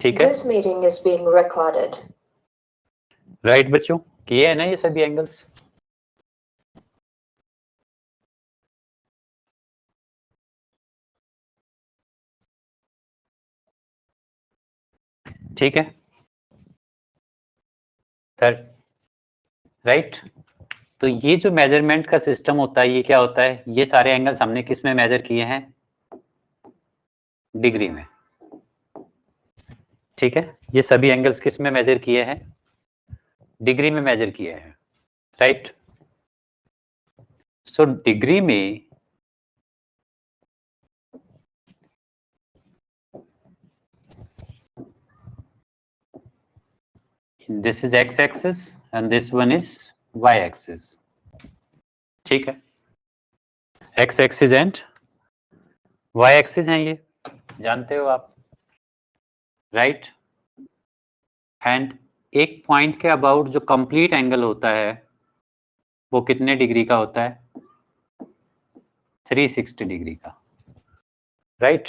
ठीक है, This meeting is being recorded. Right बच्चों, किए है ना ये सभी एंगल्स? ठीक है, राइट। तो ये जो मेजरमेंट का सिस्टम होता है, ये क्या होता है? ये सारे एंगल्स हमने किस में मेजर किए हैं? डिग्री में। ठीक है, ये सभी एंगल्स किस में मेजर किए हैं? डिग्री में मेजर किए हैं, राइट। सो डिग्री में this is X axis and this one is Y axis. ठीक है, X axis and Y axis हैं, ये जानते हो आप, राइट। एंड एक पॉइंट के अबाउट जो कंप्लीट एंगल होता है वो कितने डिग्री का होता है? 360 डिग्री का, right.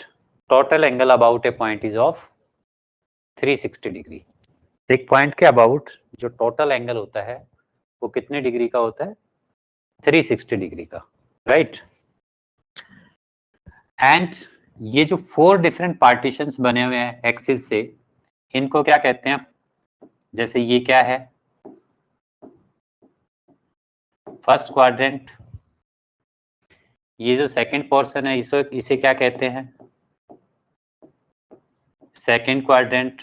Total angle about A point is of 360 degree. एक पॉइंट के अबाउट जो टोटल एंगल होता है वो कितने डिग्री का होता है? 360 डिग्री का, राइट। एंड ये जो 4 डिफरेंट पार्टीशंस बने हुए हैं एक्सिस से, इनको क्या कहते हैं? जैसे ये क्या है? First quadrant. ये जो सेकंड पोर्शन है इसे क्या कहते हैं? Second quadrant.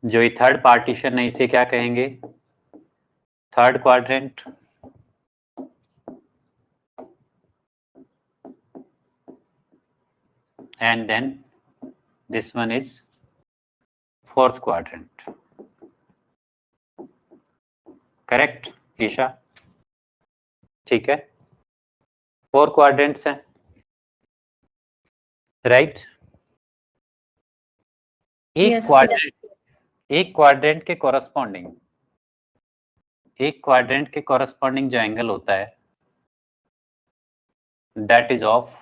जो ये थर्ड पार्टीशन है इसे क्या कहेंगे? Third quadrant. And then this one is fourth quadrant. Correct Isha? ठीक है, 4 क्वाड्रेंट्स हैं, राइट। एक क्वाड्रेंट के कॉरस्पॉन्डिंग जो एंगल होता है दैट इज ऑफ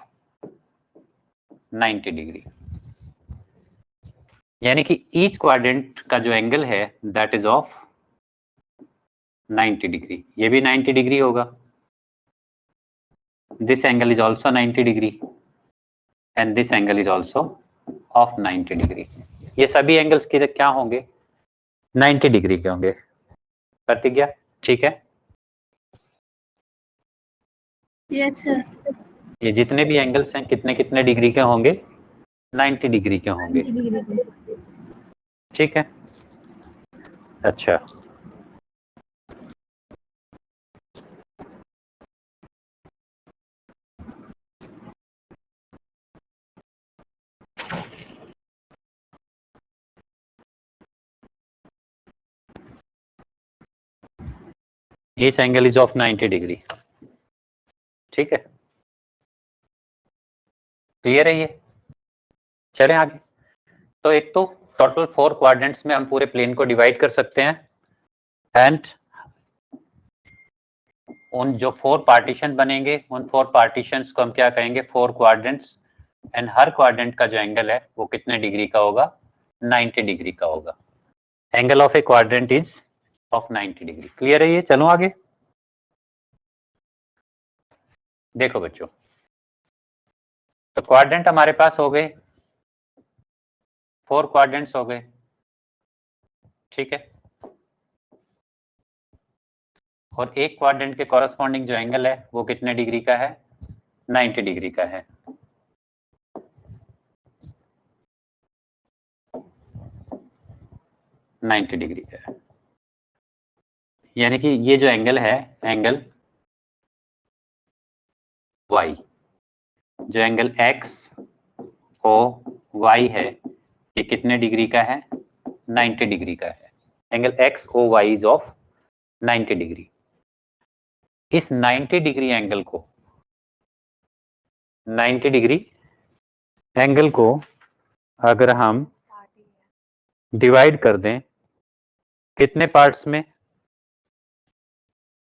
90 डिग्री। यानी कि ईच क्वाड्रेंट का जो एंगल है दैट इज ऑफ 90 डिग्री। ये भी 90 डिग्री होगा। This angle is also 90 degree and this angle is also of 90 degree. ये सभी एंगल्स के क्या होंगे? 90 डिग्री के होंगे। प्रतिज्ञा ठीक है? Yes sir. ये जितने भी एंगल्स हैं कितने कितने डिग्री के होंगे? 90 डिग्री के होंगे। ठीक है, अच्छा। Each angle is of 90 degree. ठीक है, क्लियर है ये? चलें आगे। तो एक तो टोटल 4 क्वाड्रेंट्स में हम पूरे प्लेन को डिवाइड कर सकते हैं एंड उन जो 4 पार्टीशन बनेंगे उन 4 पार्टीशंस को हम क्या कहेंगे? 4 क्वाड्रेंट्स। एंड हर क्वाड्रेंट का जो एंगल है वो कितने डिग्री का होगा? 90 डिग्री का होगा। Angle of A quadrant is of 90 degree. Clear है ये? चलो आगे देखो बच्चों। तो क्वाड्रेंट हमारे पास हो गए, 4 क्वाड्रेंट्स हो गए। ठीक है, और एक क्वाड्रेंट के कॉरस्पॉन्डिंग जो एंगल है वो कितने डिग्री का है? 90 डिग्री का है। नाइन्टी डिग्री का है। यानी कि ये जो एंगल है, एंगल y, जो एंगल x ओ y है, ये कितने डिग्री का है? 90 डिग्री का है। Angle x O y is of 90 degree. इस 90 डिग्री एंगल को 90 डिग्री एंगल को अगर हम डिवाइड कर दें कितने पार्ट्स में?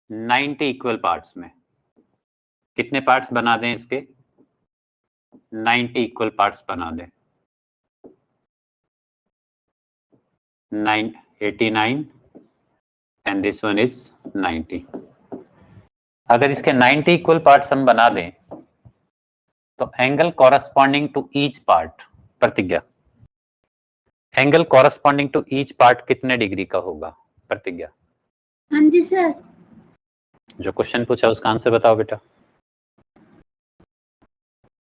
90 इक्वल पार्ट्स में। कितने पार्ट्स बना दें इसके? 90 इक्वल पार्ट्स बना दें, 89 एंड दिस वन इज 90। अगर इसके 90 इक्वल पार्ट्स हम बना दें तो angle corresponding to each part, Pratigya, angle corresponding to each part कितने डिग्री का होगा? प्रतिज्ञा, हाँ जी सर। जो क्वेश्चन पूछा उसका आंसर बताओ बेटा।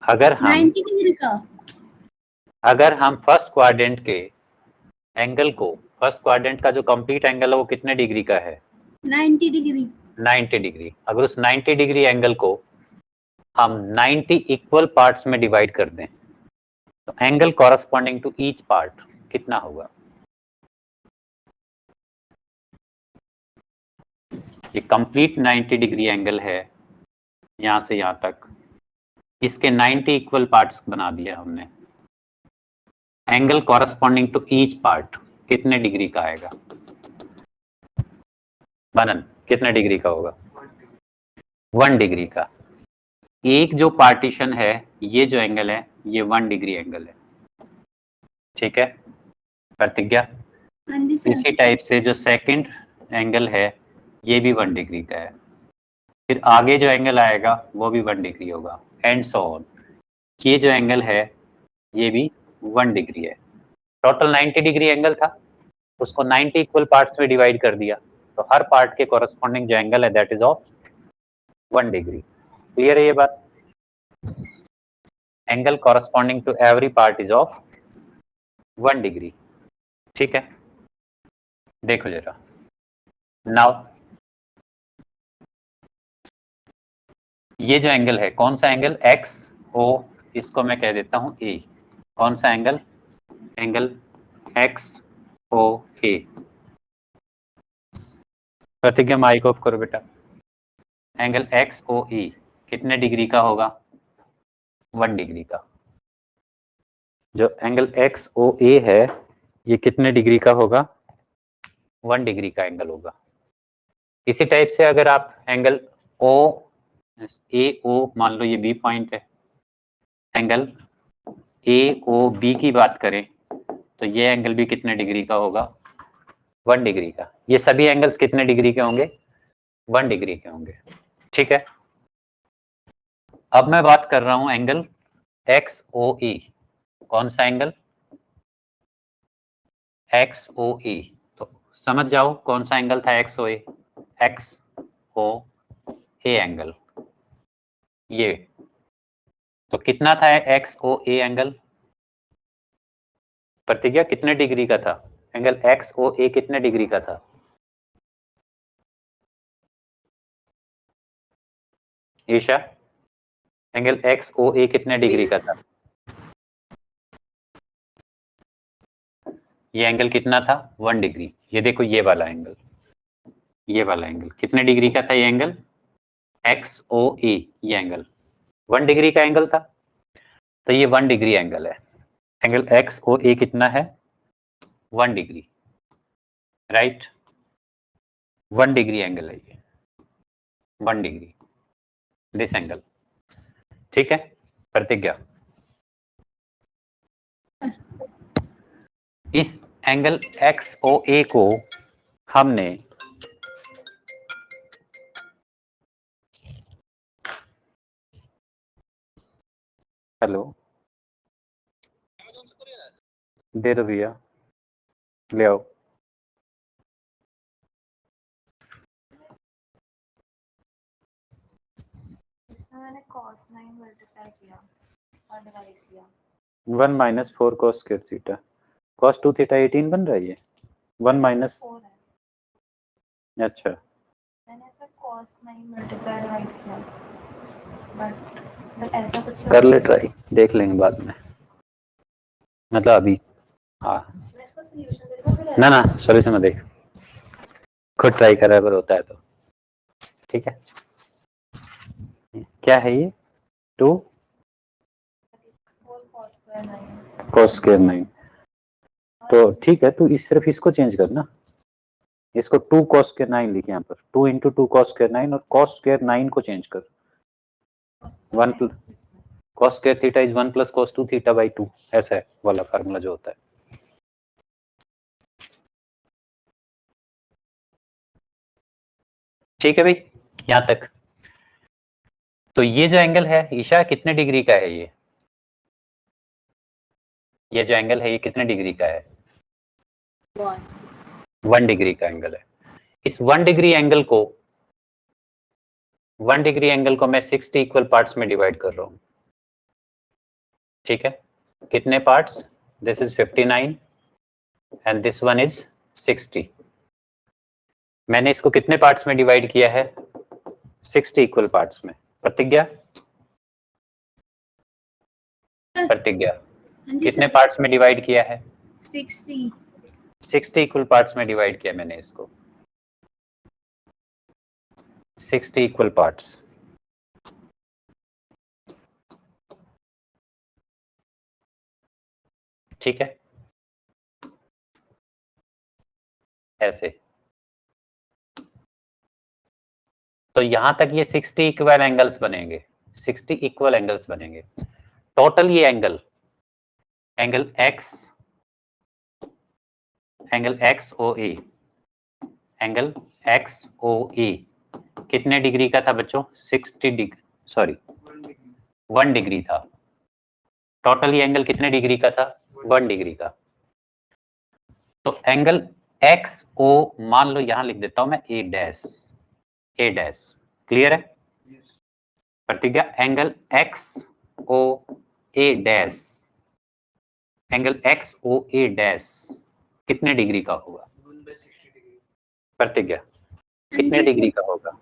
अगर हम 90 डिग्री का। अगर हम फर्स्ट क्वाड्रेंट के एंगल को, फर्स्ट क्वाड्रेंट का जो कंप्लीट एंगल है वो कितने डिग्री का है? 90 डिग्री। 90 डिग्री। अगर उस 90 डिग्री एंगल को हम 90 इक्वल पार्ट्स में डिवाइड कर दें तो angle corresponding to each part कितना होगा? ये कंप्लीट 90 डिग्री एंगल है, यहां से यहां तक, इसके 90 इक्वल पार्ट्स बना दिया हमने। Angle corresponding to each part कितने डिग्री का आएगा? बनन कितने डिग्री का होगा? 1 डिग्री का। एक जो पार्टीशन है, ये जो एंगल है ये 1 डिग्री एंगल है, ठीक है प्रतिज्ञा। हाँ जी सर। इसी टाइप से जो सेकंड एंगल है ये भी 1 डिग्री का है, फिर आगे जो एंगल आएगा वो भी 1 डिग्री होगा, एंड सो ऑन। ये जो एंगल है ये भी 1 डिग्री है। टोटल 90 डिग्री एंगल था, उसको 90 इक्वल पार्ट्स में डिवाइड कर दिया तो हर पार्ट के कॉरस्पॉन्डिंग जो एंगल है that is of 1 degree. Clear है ये बात? Angle corresponding to every part is of 1 degree, ठीक है। देखो जरा नाउ, ये जो एंगल है कौन सा एंगल? एक्स ओ, इसको मैं कह देता हूं ए। कौन सा एंगल? एंगल एक्स ओ ए। प्रतिज्ञा माइक ऑफ करो बेटा। एंगल एक्स ओ ए कितने डिग्री का होगा? 1 डिग्री का। जो एंगल एक्स ओ ए है ये कितने डिग्री का होगा? 1 डिग्री का एंगल होगा। इसी टाइप से अगर आप एंगल ओ ए ओ, मान लो ये बी पॉइंट है, एंगल ए ओ बी की बात करें तो ये एंगल भी कितने डिग्री का होगा? 1 डिग्री का। ये सभी एंगल्स कितने डिग्री के होंगे? 1 डिग्री के होंगे, ठीक है। अब मैं बात कर रहा हूं एंगल एक्स ओ ए। कौन सा एंगल? एक्स ओ ए। तो समझ जाओ कौन सा एंगल था X O A? X O A angle ये। तो कितना था एक्स ओ ए एंगल? प्रतिज्ञा कितने डिग्री का था? एंगल एक्स ओ ए कितने डिग्री का था? ईशा, एंगल एक्स ओ ए कितने डिग्री का था? ये एंगल कितना था? 1 डिग्री। ये देखो ये वाला एंगल, ये वाला एंगल कितने डिग्री का था? ये एंगल एक्स ओ ए, ये एंगल 1 डिग्री का एंगल था, तो ये 1 डिग्री एंगल है। एंगल एक्स ओ ए कितना है? 1 डिग्री, राइट। 1 डिग्री एंगल है ये, 1 डिग्री दिस एंगल, ठीक है प्रतिज्ञा। इस एंगल एक्स ओ ए को हमने हेलो दे दो भैया, ले आओ। मैंने cos 9 मल्टीप्लाई किया और डिवाइड किया। 1 minus 4 cos square theta, cos 2 theta 18 बन रहा है ये। 1 माइनस 4 है। अच्छा, मैंने इसमें cos 9 मल्टीप्लाई डिवाइड किया, बट ऐसा कुछ कर ले ट्राई, देख लेंगे बाद में, मतलब अभी। हाँ मैं इसका सॉल्यूशन देखो फिर ना ना सॉल्यूशन में देख, खुद ट्राई करा अगर होता है तो, ठीक है। क्या है ये? 2 cos स्क्वायर 9, तो ठीक है, तू इस सिर्फ इसको चेंज करना, इसको 2 cos स्क्वायर 9 लिख यहाँ पर, 2 इंटू 2 cos स्क्वायर 9 और cos स्क्वायर 9 को चेंज कर 1 plus cos square theta is 1 plus cos 2 theta by 2, ऐसा है वाला फार्मूला जो होता है। ठीक है भाई, यहां तक। तो ये जो एंगल है ईशा कितने डिग्री का है? ये जो एंगल है ये कितने डिग्री का है? 1 डिग्री का एंगल है। इस 1 डिग्री एंगल को 1 डिग्री एंगल को मैं 60 इक्वल पार्ट्स में डिवाइड कर रहा हूं। ठीक है, कितने parts? This is 59 and this one is 60। मैंने इसको कितने पार्ट्स में डिवाइड किया है? 60 इक्वल पार्ट्स में। प्रतिज्ञा, प्रतिज्ञा हाँ जी कितने सर। पार्ट्स में डिवाइड किया है? 60। 60 इक्वल पार्ट्स में डिवाइड किया मैंने इसको, 60 इक्वल पार्ट्स। ठीक है, ऐसे। तो यहां तक ये 60 इक्वल एंगल्स बनेंगे, 60 इक्वल एंगल्स बनेंगे। टोटल ये angle x, angle x O A, angle x O ए कितने डिग्री का था बच्चों? 60 डिग्री, सॉरी 1 डिग्री था। टोटल ये एंगल कितने डिग्री का था? 1 डिग्री का। तो एंगल एक्स ओ, मान लो यहां लिख देता हूं मैं ए डैश, ए डैश। क्लियर है? प्रतिज्ञा, एंगल एक्स ओ ए डैश, एंगल एक्स ओ ए डैश कितने डिग्री का होगा? प्रतिज्ञा, कितने डिग्री का होगा?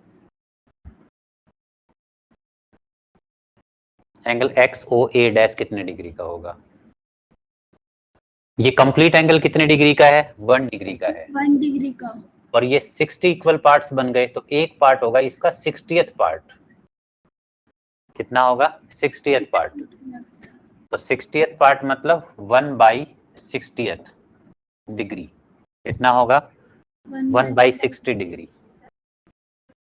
एंगल एक्स ओ ए डैश कितने डिग्री का होगा? ये कंप्लीट एंगल कितने डिग्री का है? 1 डिग्री का है। 1 डिग्री का। और ये 60 इक्वल पार्ट्स बन गए, तो एक पार्ट होगा इसका 60th पार्ट। कितना होगा? 60th part. तो 60th पार्ट मतलब 1/60th डिग्री। कितना होगा? 1/60 डिग्री।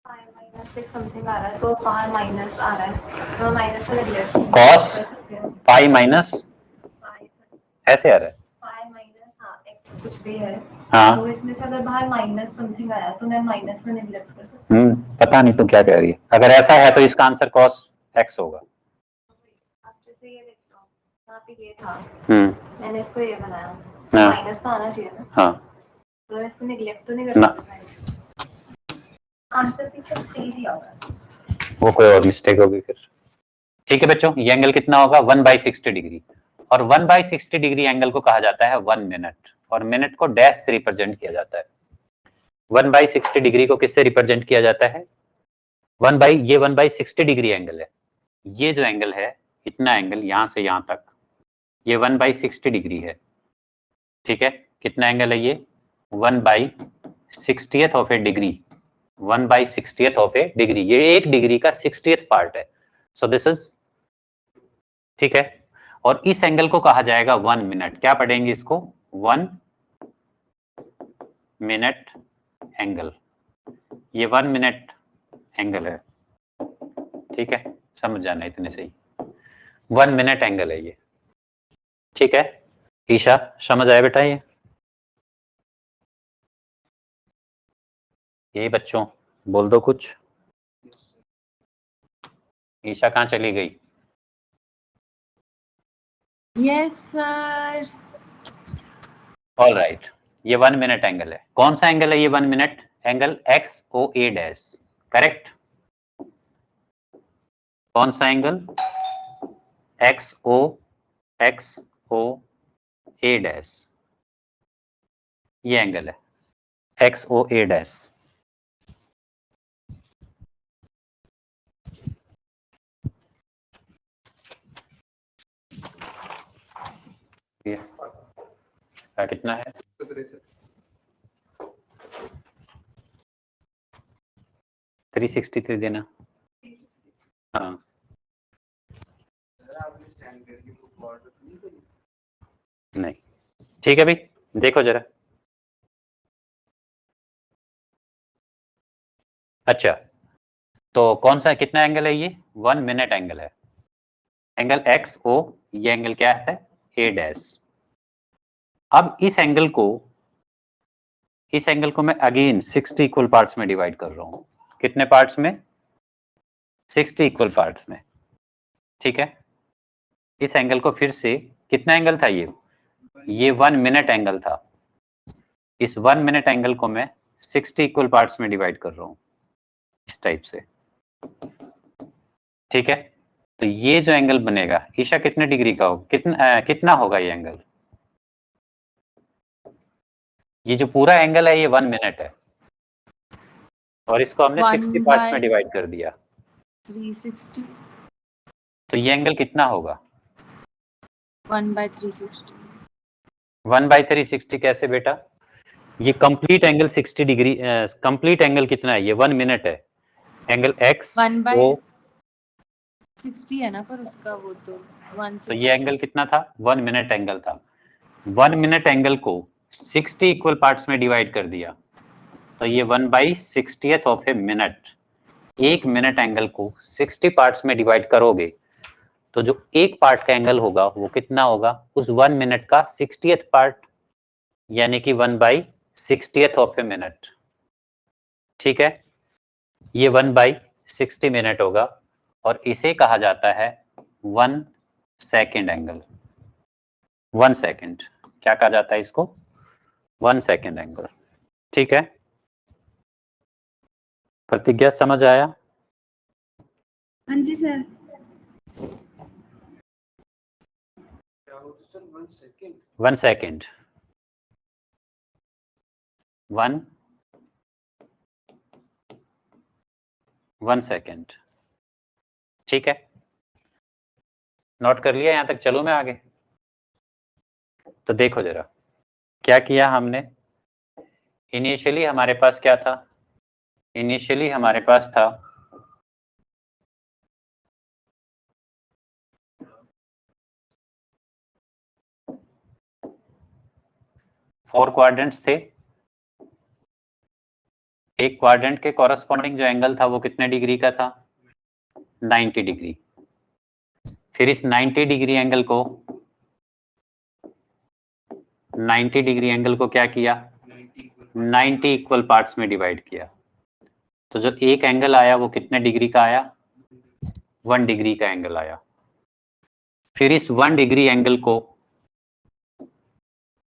-6 समथिंग आ रहा है, तो बाहर माइनस आ रहा है, तो माइनस में नेगलेक्ट cos पाई माइनस ऐसे आ रहा है। पाई माइनस हाँ एक्स कुछ भी है, हाँ। तो इसमें से अगर बाहर माइनस समथिंग आया तो मैं माइनस में नेगलेक्ट कर सकती हूँ। पता नहीं तो क्या कह रही है। अगर ऐसा है तो इसका आंसर cos x होगा। अब जैसे ये देख लो, यहाँ पे ये था, मैंने हम्म इसको ये बनाया, हाँ। माइनस तो आना चाहिए ना, हाँ तो मैं इसको नेगलेक्ट तो नहीं कर ना, सकती। आंसर पीछे सही दिया होगा, वो कोई और मिस्टेक होगी फिर। ठीक है बच्चों, ये एंगल कितना होगा? 1/60 डिग्री। और 1/60 डिग्री एंगल को कहा जाता है 1 मिनट, और मिनट को डैश से रिप्रेजेंट किया जाता है। 1/60 डिग्री को किससे रिप्रेजेंट किया जाता है? ये 1/60 डिग्री एंगल है। ये जो एंगल है, इतना एंगल यहां से यहां तक, ये 1/60 डिग्री है। ठीक है, कितना एंगल है ये? 1/60th of a degree, 1/60th of a degree. ये 1 डिग्री का 60th पार्ट है। सो दिस इज, ठीक है। और इस एंगल को कहा जाएगा 1 मिनट। क्या पढ़ेंगे इसको? 1 मिनट एंगल। ये 1 मिनट एंगल है। ठीक है, समझ जाना इतने सही। 1 मिनट एंगल है ये। ठीक है ईशा, समझ आया बेटा? ये बच्चों बोल दो कुछ। ईशा कहाँ चली गई? Yes sir. ऑल राइट, ये 1 मिनट एंगल है। कौन सा एंगल है ये 1 मिनट? एंगल एक्स ओ ए डैश। करेक्ट। कौन सा एंगल? एक्स ओ ए डैश, ये एंगल है एक्स ओ ए डैश। कितना है? 363 देना। हाँ नहीं, ठीक है भाई, देखो जरा। अच्छा, तो कौन सा कितना एंगल है ये? 1 मिनट एंगल है। एंगल एक्स ओ, ये एंगल क्या है, ए डैश। अब इस एंगल को मैं अगेन 60 इक्वल पार्ट्स में डिवाइड कर रहा हूं। कितने पार्ट्स में? 60 इक्वल पार्ट्स में। ठीक है, इस एंगल को फिर से, कितना एंगल था ये 1 मिनट एंगल था। इस 1 मिनट एंगल को मैं 60 इक्वल पार्ट्स में डिवाइड कर रहा हूं, इस टाइप से। ठीक है, तो ये जो एंगल बनेगा ईशा कितने डिग्री का होगा, कितना होगा ये एंगल? ये जो पूरा एंगल है ये 1 मिनट है, और इसको हमने 60 पार्ट्स में डिवाइड कर दिया, 360। तो ये एंगल कितना होगा? 1/360। 1/360 कैसे बेटा? ये complete angle 60 degree, complete angle कितना है? ये 1 मिनट है। एंगल एक्स 1/60 है ना, पर उसका वो तो 160। तो ये एंगल कितना था? 1 मिनट एंगल था। 1 मिनट एंगल को 60 इक्वल पार्ट्स में डिवाइड कर दिया, तो ये 1/60th of a minute. 1 minute angle को 60 पार्ट्स में डिवाइड करोगे तो जो एक पार्ट का एंगल होगा वो कितना होगा? उस 1 मिनट का 60th पार्ट, यानी कि 1/60th ऑफ ए मिनट। ठीक है, ये 1/60 मिनट होगा, और इसे कहा जाता है 1 सेकेंड एंगल। 1 सेकेंड, क्या कहा जाता है इसको? 1 सेकेंड एंगल। ठीक है, प्रतिज्ञा समझ आया? हाँ जी सर। 1 second, 1 second. ठीक है, नोट कर लिया यहां तक? चलो मैं आगे। तो देखो जरा क्या किया हमने। इनिशियली हमारे पास क्या था? इनिशियली हमारे पास था फोर क्वाड्रेंट्स थे। एक क्वाड्रेंट के कॉरस्पॉन्डिंग जो एंगल था वो कितने डिग्री का था? 90 डिग्री। फिर इस 90 डिग्री एंगल को, 90 डिग्री एंगल को क्या किया? 90 इक्वल पार्ट्स में डिवाइड किया। तो जो एक एंगल आया वो कितने डिग्री का आया? 1 डिग्री का एंगल आया। फिर इस 1 डिग्री एंगल को,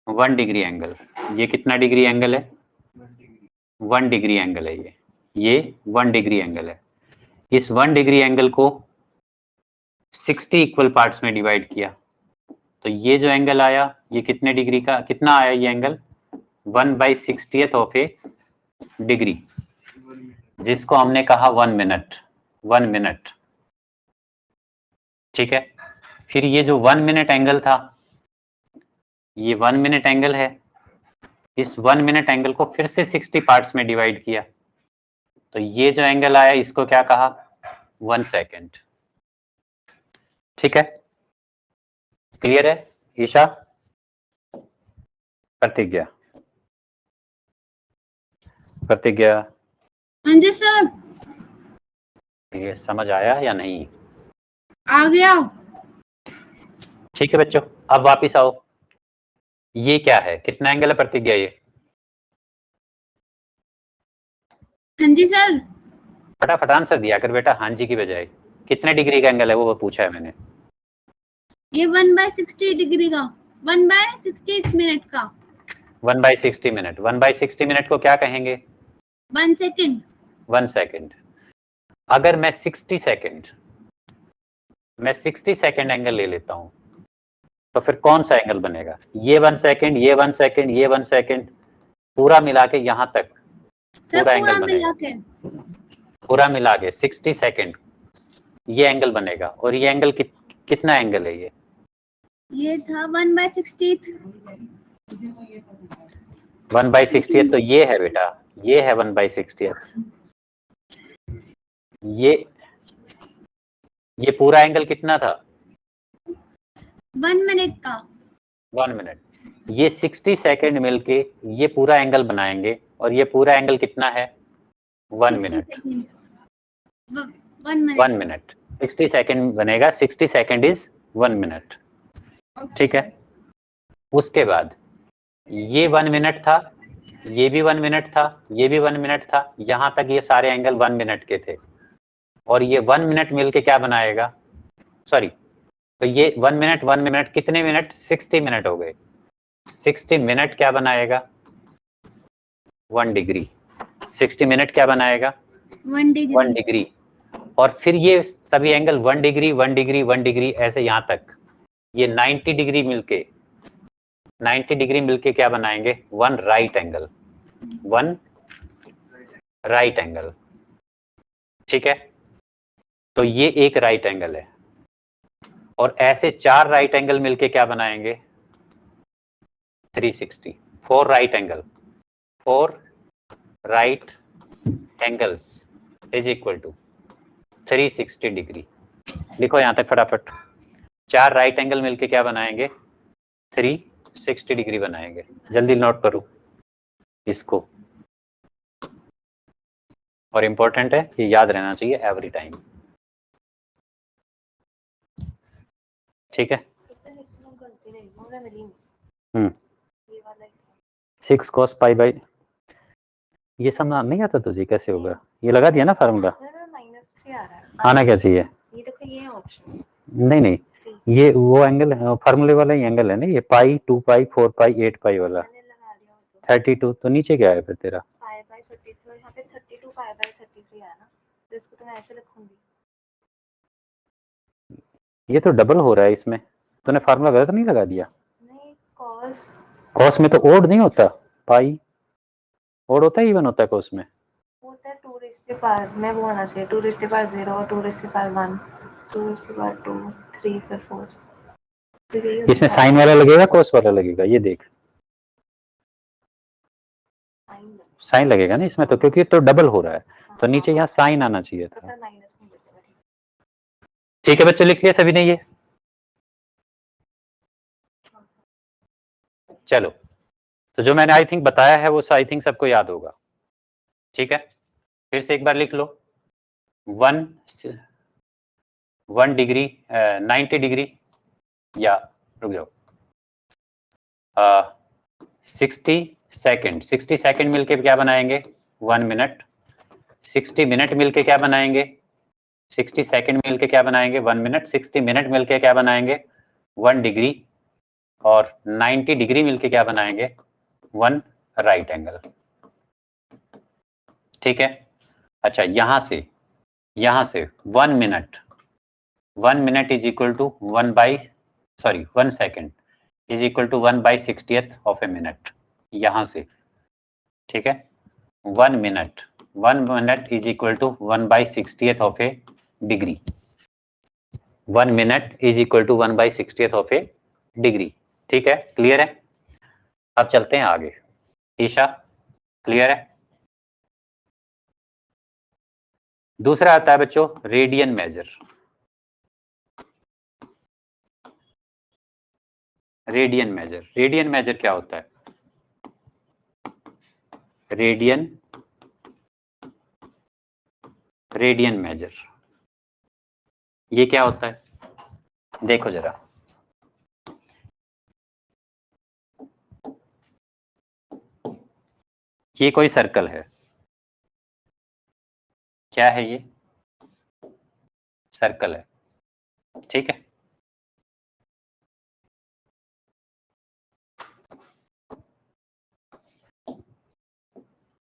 1 डिग्री एंगल, ये कितना डिग्री एंगल है? 1 डिग्री एंगल है ये 1 डिग्री एंगल है। इस 1 डिग्री एंगल को 60 इक्वल पार्ट्स में डिवाइड किया, तो ये जो एंगल आया ये कितने डिग्री का, कितना आया ये angle? 1/60th of a degree, जिसको हमने कहा 1 मिनट। 1 मिनट। ठीक है, फिर ये जो 1 मिनट एंगल था, ये 1 मिनट एंगल है। इस 1 मिनट एंगल को फिर से 60 पार्ट्स में डिवाइड किया, तो ये जो एंगल आया इसको क्या कहा? 1 सेकेंड। ठीक है, क्लियर है ईशा? प्रतिज्ञा, प्रतिज्ञा, हाँ जी सर। ये समझ आया या नहीं? आ गया। ठीक है बच्चों, अब वापिस आओ। ये क्या है, कितना एंगल है प्रतिज्ञा ये? हाँ जी सर। फटाफट आंसर दिया कर बेटा, हाँ जी की बजाय। कितने डिग्री का एंगल है वो पूछा है मैंने। ये 1/60 डिग्री का, 1/60 मिनट का। 1/60 मिनट। 1/60 मिनट को क्या कहेंगे? 1 सेकेंड। 1 सेकेंड। अगर मैं 60 सेकेंड एंगल ले लेता हूं तो फिर कौन सा एंगल बनेगा? ये 1 सेकेंड, ये 1 सेकेंड, ये 1 सेकेंड, पूरा मिला के यहां तक सर पूरा पूरा एंगल मिला बनेगा। के, पूरा मिला के 60 सेकेंड ये एंगल बनेगा। और ये एंगल कितना एंगल है ये था 1/60। 1/60th, तो ये है बेटा, ये है 1/60th। ये पूरा एंगल कितना था? 1 मिनट का। 1 मिनट। ये 60 सेकेंड मिलके ये पूरा एंगल बनाएंगे, और ये पूरा एंगल कितना है? 1 मिनट। 1 मिनट। 1 मिनट। 60 सेकंड बनेगा, 60 सेकंड इज 1 मिनट, ठीक है। उसके बाद ये 1 मिनट था, ये भी 1 मिनट था, ये भी 1 मिनट था, यहां तक ये सारे एंगल 1 मिनट के थे, और ये 1 मिनट मिलके क्या बनाएगा, सॉरी, तो ये 1 मिनट 1 मिनट कितने मिनट, 60 मिनट हो गए। 60 मिनट क्या बनाएगा, 1 डिग्री। 60 मिनट क्या बनाएगा, 1 डिग्री। 1 डिग्री। और फिर ये सभी एंगल 1 डिग्री 1 डिग्री 1 डिग्री ऐसे यहां तक, ये 90 डिग्री मिलके, 90 डिग्री मिलके क्या बनाएंगे, 1 राइट एंगल, 1 राइट एंगल, ठीक है। तो ये एक राइट एंगल है, और ऐसे 4 राइट एंगल मिलके क्या बनाएंगे, 360। 4 right angle, 4 right angles is equal to 360 degree. लिखो यहां तक फटाफट, 4 राइट एंगल मिलके क्या बनाएंगे, 360 डिग्री बनाएंगे। जल्दी नोट करो इसको, और इंपॉर्टेंट है, ये याद रहना चाहिए एवरी टाइम, ठीक है। इसमें गलती नहीं, मुझे मिली नहीं। हम्म। ये वाला 6 cos पाई बाई, ये सब नहीं आता तुझे, कैसे होगा, ये लगा दिया ना फार्मूला, -3 आ रहा है। आना क्या चाहिए, ये देखो, ये ऑप्शन नहीं नहीं, ये वो एंगल फार्मूले वाला ही एंगल है ना, ये पाई 2 पाई 4 पाई 8 पाई वाला, मैंने लगा दिया वो तो 32, तो नीचे क्या है फिर तेरा, π/32, यहाँ पे 32 π/33 है ना, तो इसको तो मैं ऐसे लिखूंगी। ये तो डबल हो रहा है इसमें, तूने फार्मूला गलत नहीं लगा दिया, नहीं, cos कॉस में तो ओड नहीं होता, पाई ओड होता है, इवन होता है कॉस में, होता है 2 में वो होना चाहिए 2⁻0 और 2⁻1, 2⁻2, 3 फिर 4। इसमें साइन वाला लगेगा कॉस वाला लगेगा, ये देख साइन लगेगा ना इसमें, तो क्योंकि तो डबल हो रहा है, तो नीचे यहाँ साइन आना चाहिए तो था, फिर माइनस नहीं बचेगा, ठीक है बच्चों, लिख लिया सभी ने ये, चलो। तो जो मैंने आई थिंक बताया है वो आई थिंक सबको याद होगा, ठीक है। फिर से एक बार लिख लो, 1 डिग्री 90 डिग्री, या रुक जाओ, 60 सेकंड मिलके क्या बनाएंगे, 1 मिनट। 60 मिनट मिलके क्या बनाएंगे, 60 सेकंड मिलके क्या बनाएंगे, 1 मिनट। 60 मिनट मिलके क्या बनाएंगे, 1 डिग्री। और 90 डिग्री मिलके क्या बनाएंगे, 1 राइट एंगल, ठीक है। अच्छा, यहां से 1 minute, 1 minute is equal to 1 second is equal to 1/60th of a minute, यहां से, ठीक है। 1 minute is equal to 1/60th of a degree, 1 minute is equal to 1/60th of a degree, ठीक है। क्लियर है, अब चलते हैं आगे। ईशा क्लियर है। दूसरा आता है बच्चों रेडियन मेजर। रेडियन मेजर क्या होता है, रेडियन मेजर ये क्या होता है, देखो जरा, ये कोई सर्कल है, क्या है ये, सर्कल है, ठीक है।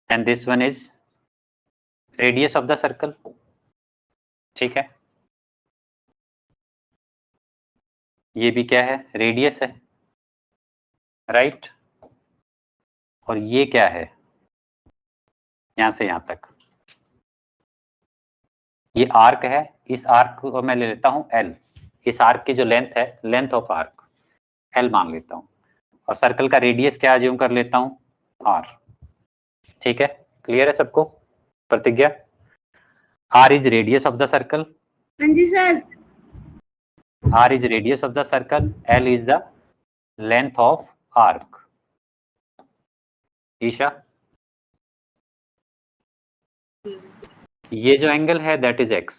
And this one is radius of the circle, ठीक है। ये भी क्या है, रेडियस है, राइट। और ये क्या है, यहां से यहां तक ये आर्क है, इस आर्क को मैं ले लेता हूं L, इस आर्क की जो लेंथ है, लेंथ ऑफ आर्क L मान लेता हूं, और सर्कल का रेडियस क्या अज्यूम कर लेता हूं, R, ठीक है। क्लियर है सबको प्रतिज्ञा, R is radius of the circle, हाँ जी sir. R is radius of the circle, L is the length of arc. Isha, ये जो एंगल है दैट इज x,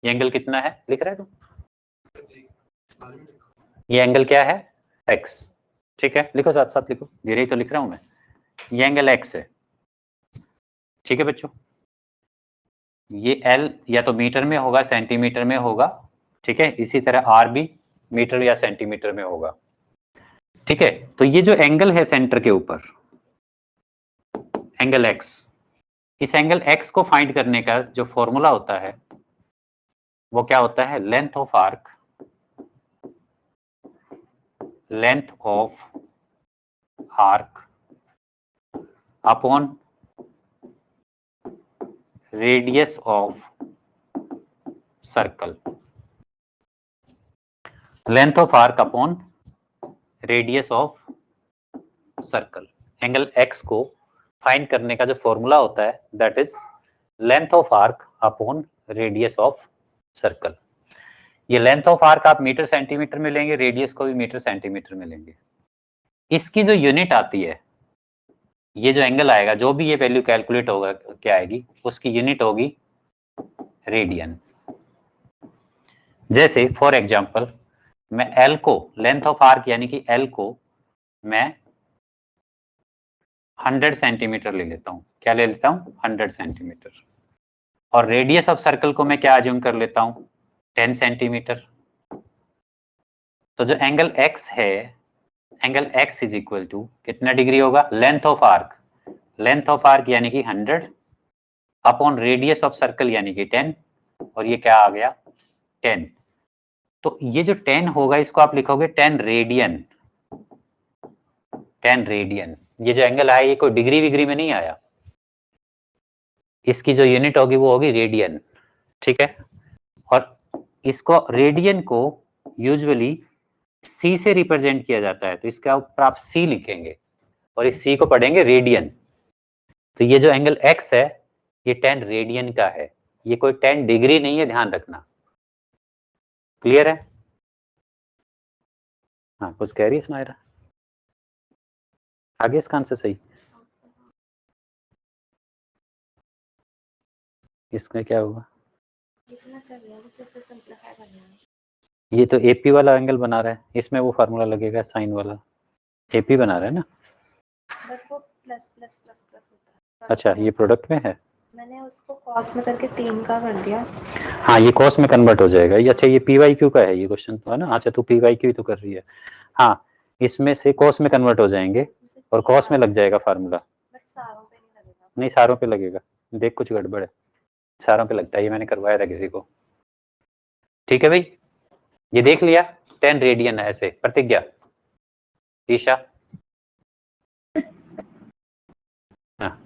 ये एंगल कितना है लिख रहा है तू? ये एंगल क्या है? x। ठीक है, लिखो साथ साथ लिखो, धीरे ही तो लिख रहा हूं मैं। ये एंगल x है, ठीक है बच्चों। ये l या तो मीटर में होगा, सेंटीमीटर में होगा, ठीक है। इसी तरह r भी मीटर या सेंटीमीटर में होगा, ठीक है। तो ये जो एंगल है सेंटर के ऊपर, एंगल x, इस एंगल x को फाइंड करने का जो फॉर्मूला होता है वो क्या होता है? Length of arc, length of arc upon radius of circle, length of arc upon radius of circle. Angle x को फाइंड करने का जो फॉर्मूला होता है that is length of arc upon radius of circle. ये लेंथ ऑफ आर्क आप metre centimetre में लेंगे, रेडियस को भी मीटर सेंटीमीटर में लेंगे। इसकी जो यूनिट आती है, ये जो एंगल आएगा, जो भी ये वैल्यू कैलकुलेट होगा क्या आएगी, उसकी यूनिट होगी रेडियन। जैसे फॉर एग्जांपल मैं L को, लेंथ ऑफ आर्क यानी कि L को मैं 100 सेंटीमीटर ले लेता हूं। क्या ले लेता हूं? 100 सेंटीमीटर। और रेडियस ऑफ सर्कल को मैं क्या अज्यूम कर लेता हूं? 10 सेंटीमीटर। तो जो एंगल x है, angle x is equal to कितना डिग्री होगा? Length of arc, length of arc यानी कि 100 अपॉन रेडियस ऑफ सर्कल यानी कि 10, और ये क्या आ गया? 10। तो ये जो 10 होगा इसको आप लिखोगे 10 रेडियन, 10 रेडियन। ये जो एंगल आया ये कोई डिग्री विग्री में नहीं आया, इसकी जो यूनिट होगी वो होगी रेडियन, ठीक है। और इसको रेडियन को यूजुअली c से रिप्रेजेंट किया जाता है, तो इसका ऊपर आप c लिखेंगे और इस c को पढ़ेंगे रेडियन। तो ये जो एंगल x है ये 10 रेडियन का है, ये कोई 10 डिग्री नहीं है, ध्यान रखना। क्लियर है? हाँ, कुछ कह रही है स्माइरा? आगे इसका आंसर सही, इसमें क्या होगा? ये तो एपी वाला एंगल बना रहा है, इसमें वो फार्मूला लगेगा साइन वाला। एपी बना रहा है ना? बट वो प्लस प्लस प्लस प्लस होता है। अच्छा, ये प्रोडक्ट में है। मैंने उसको कॉस में करके 3 का कर दिया। हाँ, ये कॉस में कन्वर्ट हो जाएगा ये। अच्छा, ये पीवाई का है ये क्वेश्चन तो है ना? अच्छा, तू पीवाई तो कर रही है। हाँ, इसमें से कॉस में कन्वर्ट हो जाएंगे और कॉस में लग जाएगा फार्मूला। बट सारों पे नहीं लगेगा। नहीं, सारों पे लगेगा। देख, कुछ गड़बड़ है, सारों पे लगता है, ये मैंने करवाया था किसी को। ठीक है भाई, ये देख लिया 10 रेडियन है ऐसे। प्रतिज्ञा, ईशा, हाँ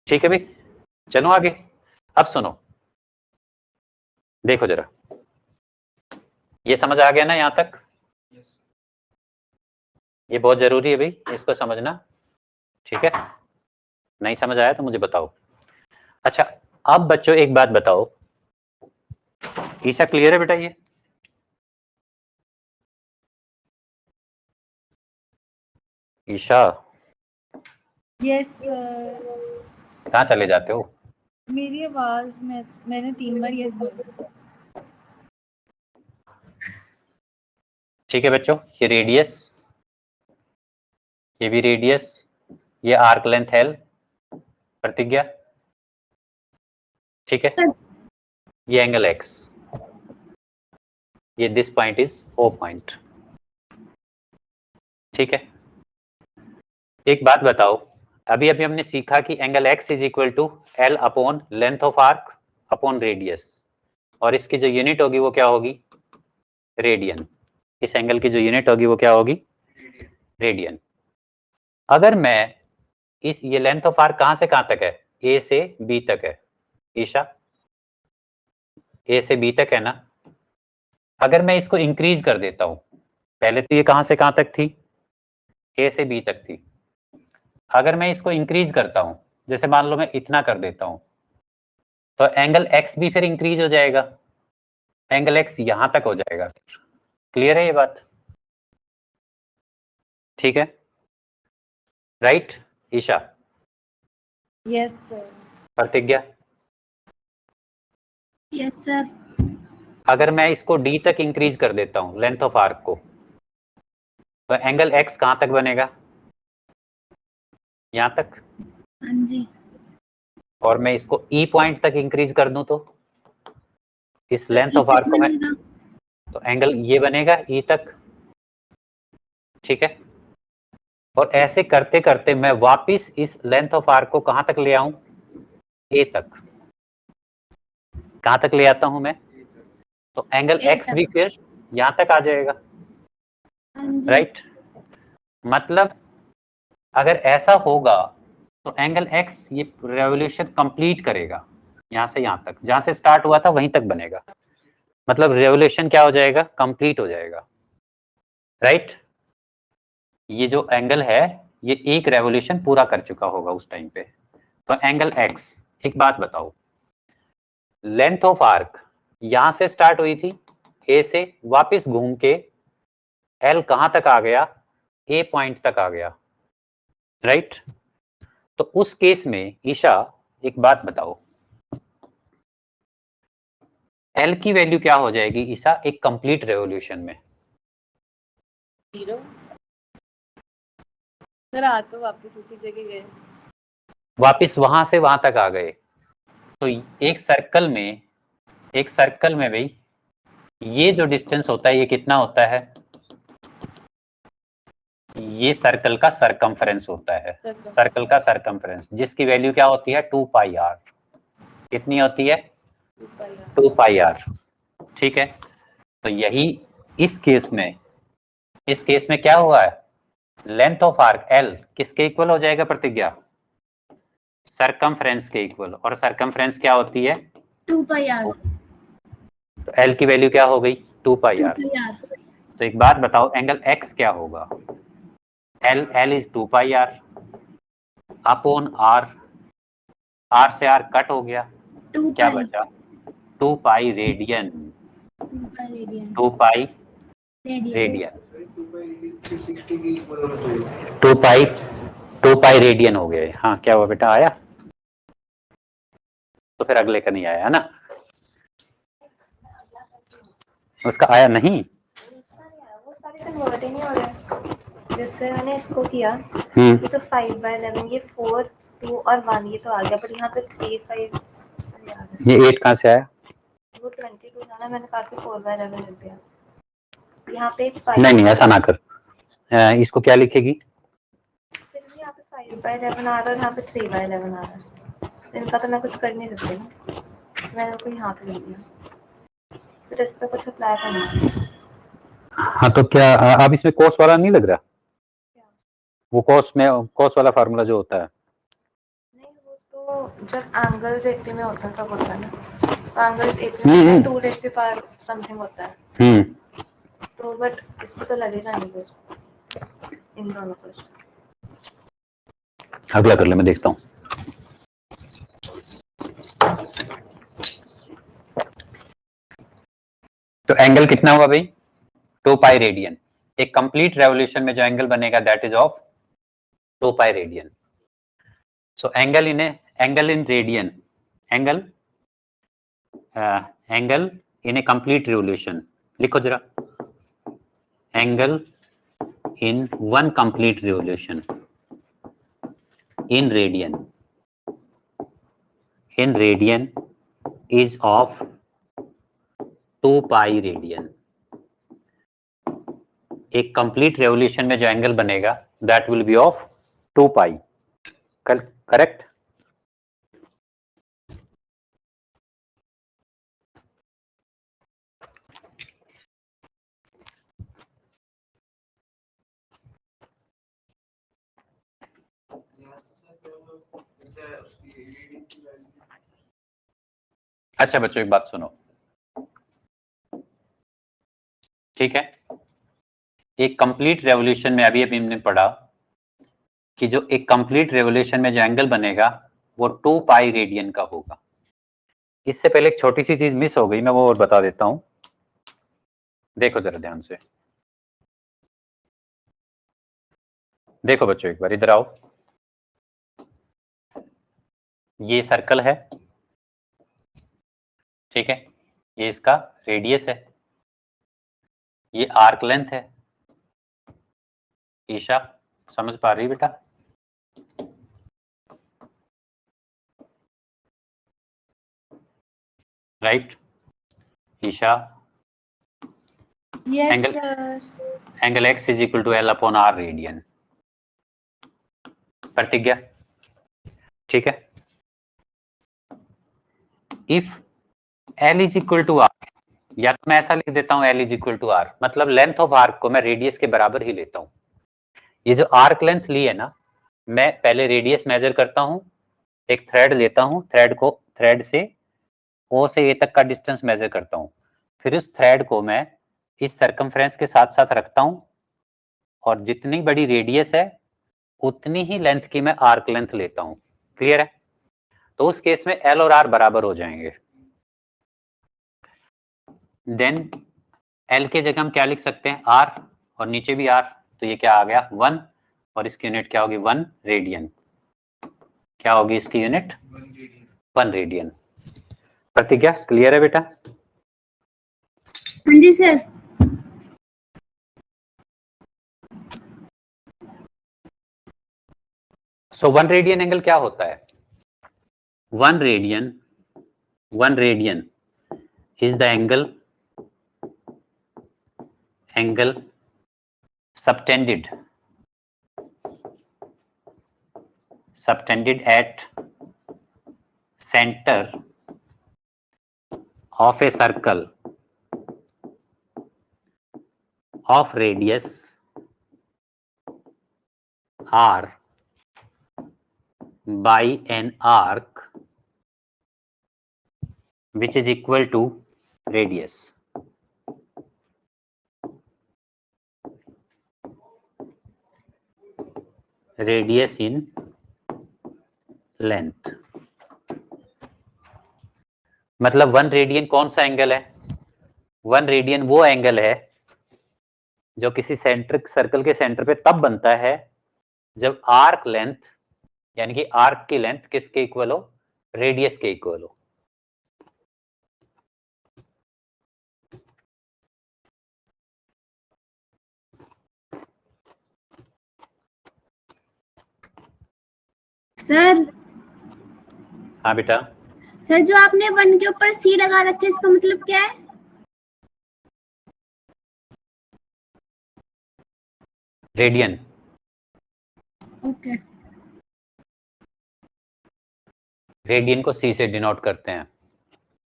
ठीक है भाई, चलो आगे। अब सुनो, देखो जरा, ये समझ आ गया ना यहां तक? ये बहुत जरूरी है भाई, इसको समझना, ठीक है। नहीं समझ आया तो मुझे बताओ। अच्छा, अब बच्चों एक बात बताओ, ईशा क्लियर है बेटा? ये ईशा, यस कहाँ चले जाते हो? मेरी आवाज में मैंने 3 बार यस बोला। ठीक है बच्चों, ये रेडियस, ये भी रेडियस, ये आर्क लेंथ एल। प्रतिज्ञा, ठीक है। ये एंगल एक्स, ये this point is O point, ठीक है। एक बात बताओ, अभी अभी हमने सीखा कि angle X is equal to L upon length of arc upon radius, और इसकी जो यूनिट होगी वो क्या होगी? रेडियन। इस एंगल की जो यूनिट होगी वो क्या होगी? रेडियन। अगर मैं इस, ये लेंथ ऑफ आर्क कहां से कहां तक है? ए से बी तक है। ईशा, ए से बी तक है ना? अगर मैं इसको इंक्रीज कर देता हूं, पहले तो ये कहां से कहां तक थी? ए से बी तक थी। अगर मैं इसको इंक्रीज करता हूं, जैसे मान लो मैं इतना कर देता हूं, तो एंगल एक्स भी फिर इंक्रीज हो जाएगा, एंगल एक्स यहां तक हो जाएगा। क्लियर है ये बात? ठीक है, right Isha? Yes sir. Pratigya, yes sir. अगर मैं इसको डी तक इंक्रीज कर देता हूं लेंथ ऑफ आर्क को, तो एंगल एक्स कहां तक बनेगा? यहां तक। हाँ जी। और मैं इसको ई पॉइंट तक इंक्रीज कर दूं तो इस लेंथ ई ऑफ तक आर्क को मैं, बनेगा। तो एंगल ये बनेगा ई तक। ठीक है। और ऐसे करते करते मैं वापस इस लेंथ ऑफ आर्क को कहां तक ले आऊं? ए तक। कहां तक ले आता हूं मैं? तो एंगल ए एक्स तक। भी फिर यहां तक आ जाएगा। हाँ जी। राइट। मतलब अगर ऐसा होगा तो एंगल एक्स ये रेवोल्यूशन कंप्लीट करेगा, यहां से यहां तक, जहां से स्टार्ट हुआ था वहीं तक बनेगा। मतलब रेवोल्यूशन क्या हो जाएगा? कंप्लीट हो जाएगा। राइट। ये जो एंगल है ये एक रेवोल्यूशन पूरा कर चुका होगा उस टाइम पे। तो एंगल एक्स, एक बात बताओ, लेंथ ऑफ आर्क यहां से स्टार्ट हुई थी ए से, वापस घूम के एल कहां तक आ गया? ए पॉइंट तक आ गया। राइट। तो उस केस में ईशा एक बात बताओ, एल की वैल्यू क्या हो जाएगी ईशा एक कंप्लीट रेवोल्यूशन में? 0 सर। आ तो वापस उसी जगह गए। वापस वहां से वहां तक आ गए। तो एक सर्कल में भाई ये जो डिस्टेंस होता है ये कितना होता है? ये सर्कल का सरकमफरेंस होता है। सर्कल का सरकमफरेंस जिसकी वैल्यू क्या होती है? 2 पाई आर। कितनी होती है? 2 पाई आर। ठीक है। तो यही इस केस में क्या हुआ है? लेंथ ऑफ आर्क एल किसके इक्वल हो जाएगा प्रतिज्ञा? सरकमफ्रेंस के इक्वल। और सरकमफ्रेंस क्या होती है? 2 पाई आर। तो एल की वैल्यू क्या हो गई? 2 पाई 2 आर। Pi are. तो एक बात बताओ एंगल एक्स क्या होगा? L is 2 pi R upon R. R से आर कट हो गया, 2 क्या पाई। बचा? 2 pi radian. 2 pi radian. 2 pi radian. Radian. 2 pi 2 pi radian हो गया। हाँ क्या हुआ बेटा, आया? तो फिर अगले का नहीं आया है ना? उसका आया नहीं। वो सारे कन्वर्ट ही नहीं हो रहे। जैसे मैंने इसको किया, हम्म। ये तो 5/11, ये 4, 2 और 1 ये तो आ गया, पर यहाँ पे 3, 5 ये 8 कहाँ से आया? वो 22 था ना, मैंने काट के 4/11 लिख दिया। यहाँ पे 5 नहीं ऐसा ना कर। इसको क्या लिखेगी? फिर भी यहाँ पे 5/11 आ रहा है और यहाँ पे 3/11 आ रहा है। इनका तो मैं कुछ कर नहीं सकती ना, मैंने उनको यहाँ पे लिख दिया। फिर इस पे कुछ अप्लाई करना है। हाँ तो क्या अब इसमें कॉस वाला नहीं लग रहा? वो कॉस वाला फार्मूला जो होता है। नहीं, वो तो जब एंगल्स 80 में होता है तब होता है ना। एंगल्स 80 में 2 रेज़ टू पावर समथिंग होता है। तो बट इसको तो लगेगा नहीं कुछ, इन दोनों को। अगला कर ले, मैं देखता हूँ। तो एंगल कितना हुआ भाई? 2 पाई रेडियन। एक कंप्लीट रेवोल्यूशन में जो एंगल बनेगा that is of 2 pi radian. So angle in radian, angle in A complete revolution. लिखो जरा, angle in 1 complete revolution in radian is of 2 pi radian. एक कंप्लीट रेवोल्यूशन में जो angle बनेगा that will be of 2 pi. Correct? अच्छा बच्चों एक बात सुनो, ठीक है? एक कंप्लीट रेवोल्यूशन में अभी हमने पढ़ा कि जो एक कंप्लीट रेवोल्यूशन में जो एंगल बनेगा वो 2 पाई रेडियन का होगा। इससे पहले एक छोटी सी चीज मिस हो गई, मैं वो और बता देता हूं। देखो जरा ध्यान से, देखो बच्चों एक बार इधर आओ। ये सर्कल है, ठीक है, ये इसका रेडियस है, ये आर्क लेंथ है। ईशा समझ पा रही बेटा? Right Isha? Yes, Angle- sir. Angle x is equal to L upon R radian. Pratigya? ठीक है, if L is equal to R, या तो मैं ऐसा लिख देता हूं L is equal to R, मतलब लेंथ ऑफ आर्क को मैं रेडियस के बराबर ही लेता हूं। ये जो आर्क लेंथ ली है ना, मैं पहले रेडियस मेजर करता हूं, एक थ्रेड लेता हूं, थ्रेड से O से A तक का डिस्टेंस मेजर करता हूं, फिर उस थ्रेड को मैं इस सर्कमफ्रेंस के साथ साथ रखता हूं, और जितनी बड़ी रेडियस है उतनी ही लेंथ की मैं आर्क लेंथ लेता हूं। क्लियर है? तो उस केस में L और R बराबर हो जाएंगे। देन L के जगह हम क्या लिख सकते हैं? R, और नीचे भी R, तो ये क्या आ गया? 1, और इसकी यूनिट क्या होगी? 1 रेडियन। क्या होगी इसकी यूनिट? 1 रेडियन। प्रतिज्ञा क्लियर है बेटा? हाँ जी सर। सो 1 रेडियन एंगल क्या होता है? 1 radian is the angle subtended at center of a circle of radius r by an arc which is equal to radius. Radius in length, मतलब 1 रेडियन कौन सा एंगल है? 1 रेडियन वो एंगल है जो किसी सेंट्रिक सर्कल के सेंटर पे तब बनता है जब आर्क लेंथ, यानी कि आर्क की लेंथ किसके इक्वल हो? रेडियस के इक्वल हो। सर हाँ बेटा? सर जो आपने 1 के ऊपर C लगा रखे है, इसका मतलब क्या है? रेडियन। ओके। रेडियन को C से डिनोट करते हैं।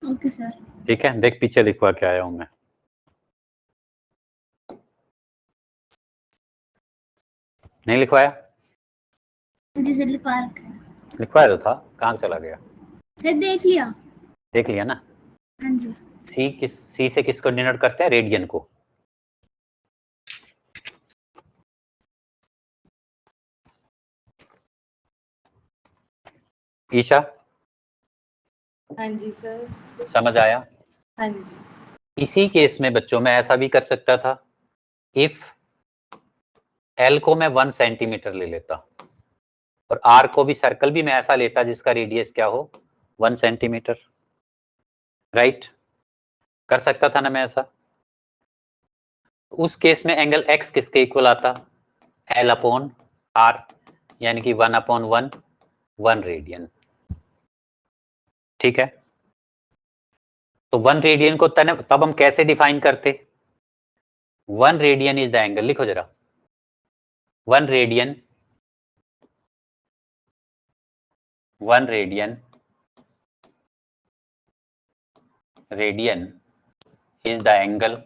Okay sir. ठीक है, देख पीछे लिखवा के आया हूं मैं। नहीं लिखवाया? जी सर लिखवा रखा है। लिखवाया तो था, कहाँ चला गया? सर देख लिया। देख लिया ना? हाँ जी। सी से किसको डिनोट करते हैं? रेडियन को। ईशा हाँ जी सर। समझ आया? हाँ जी। इसी केस में बच्चों में ऐसा भी कर सकता था, इफ L को मैं 1 सेंटीमीटर ले लेता और R को भी, सर्कल भी मैं ऐसा लेता जिसका रेडियस क्या हो? 1 सेंटीमीटर। राइट? कर सकता था ना मैं ऐसा? उस केस में एंगल X किसके इक्वल आता? L अपॉन R, यानी कि 1 अपॉन 1 रेडियन। ठीक है, तो 1 रेडियन को तब हम कैसे डिफाइन करते? 1 रेडियन इज द एंगल, लिखो जरा। 1 radian is the angle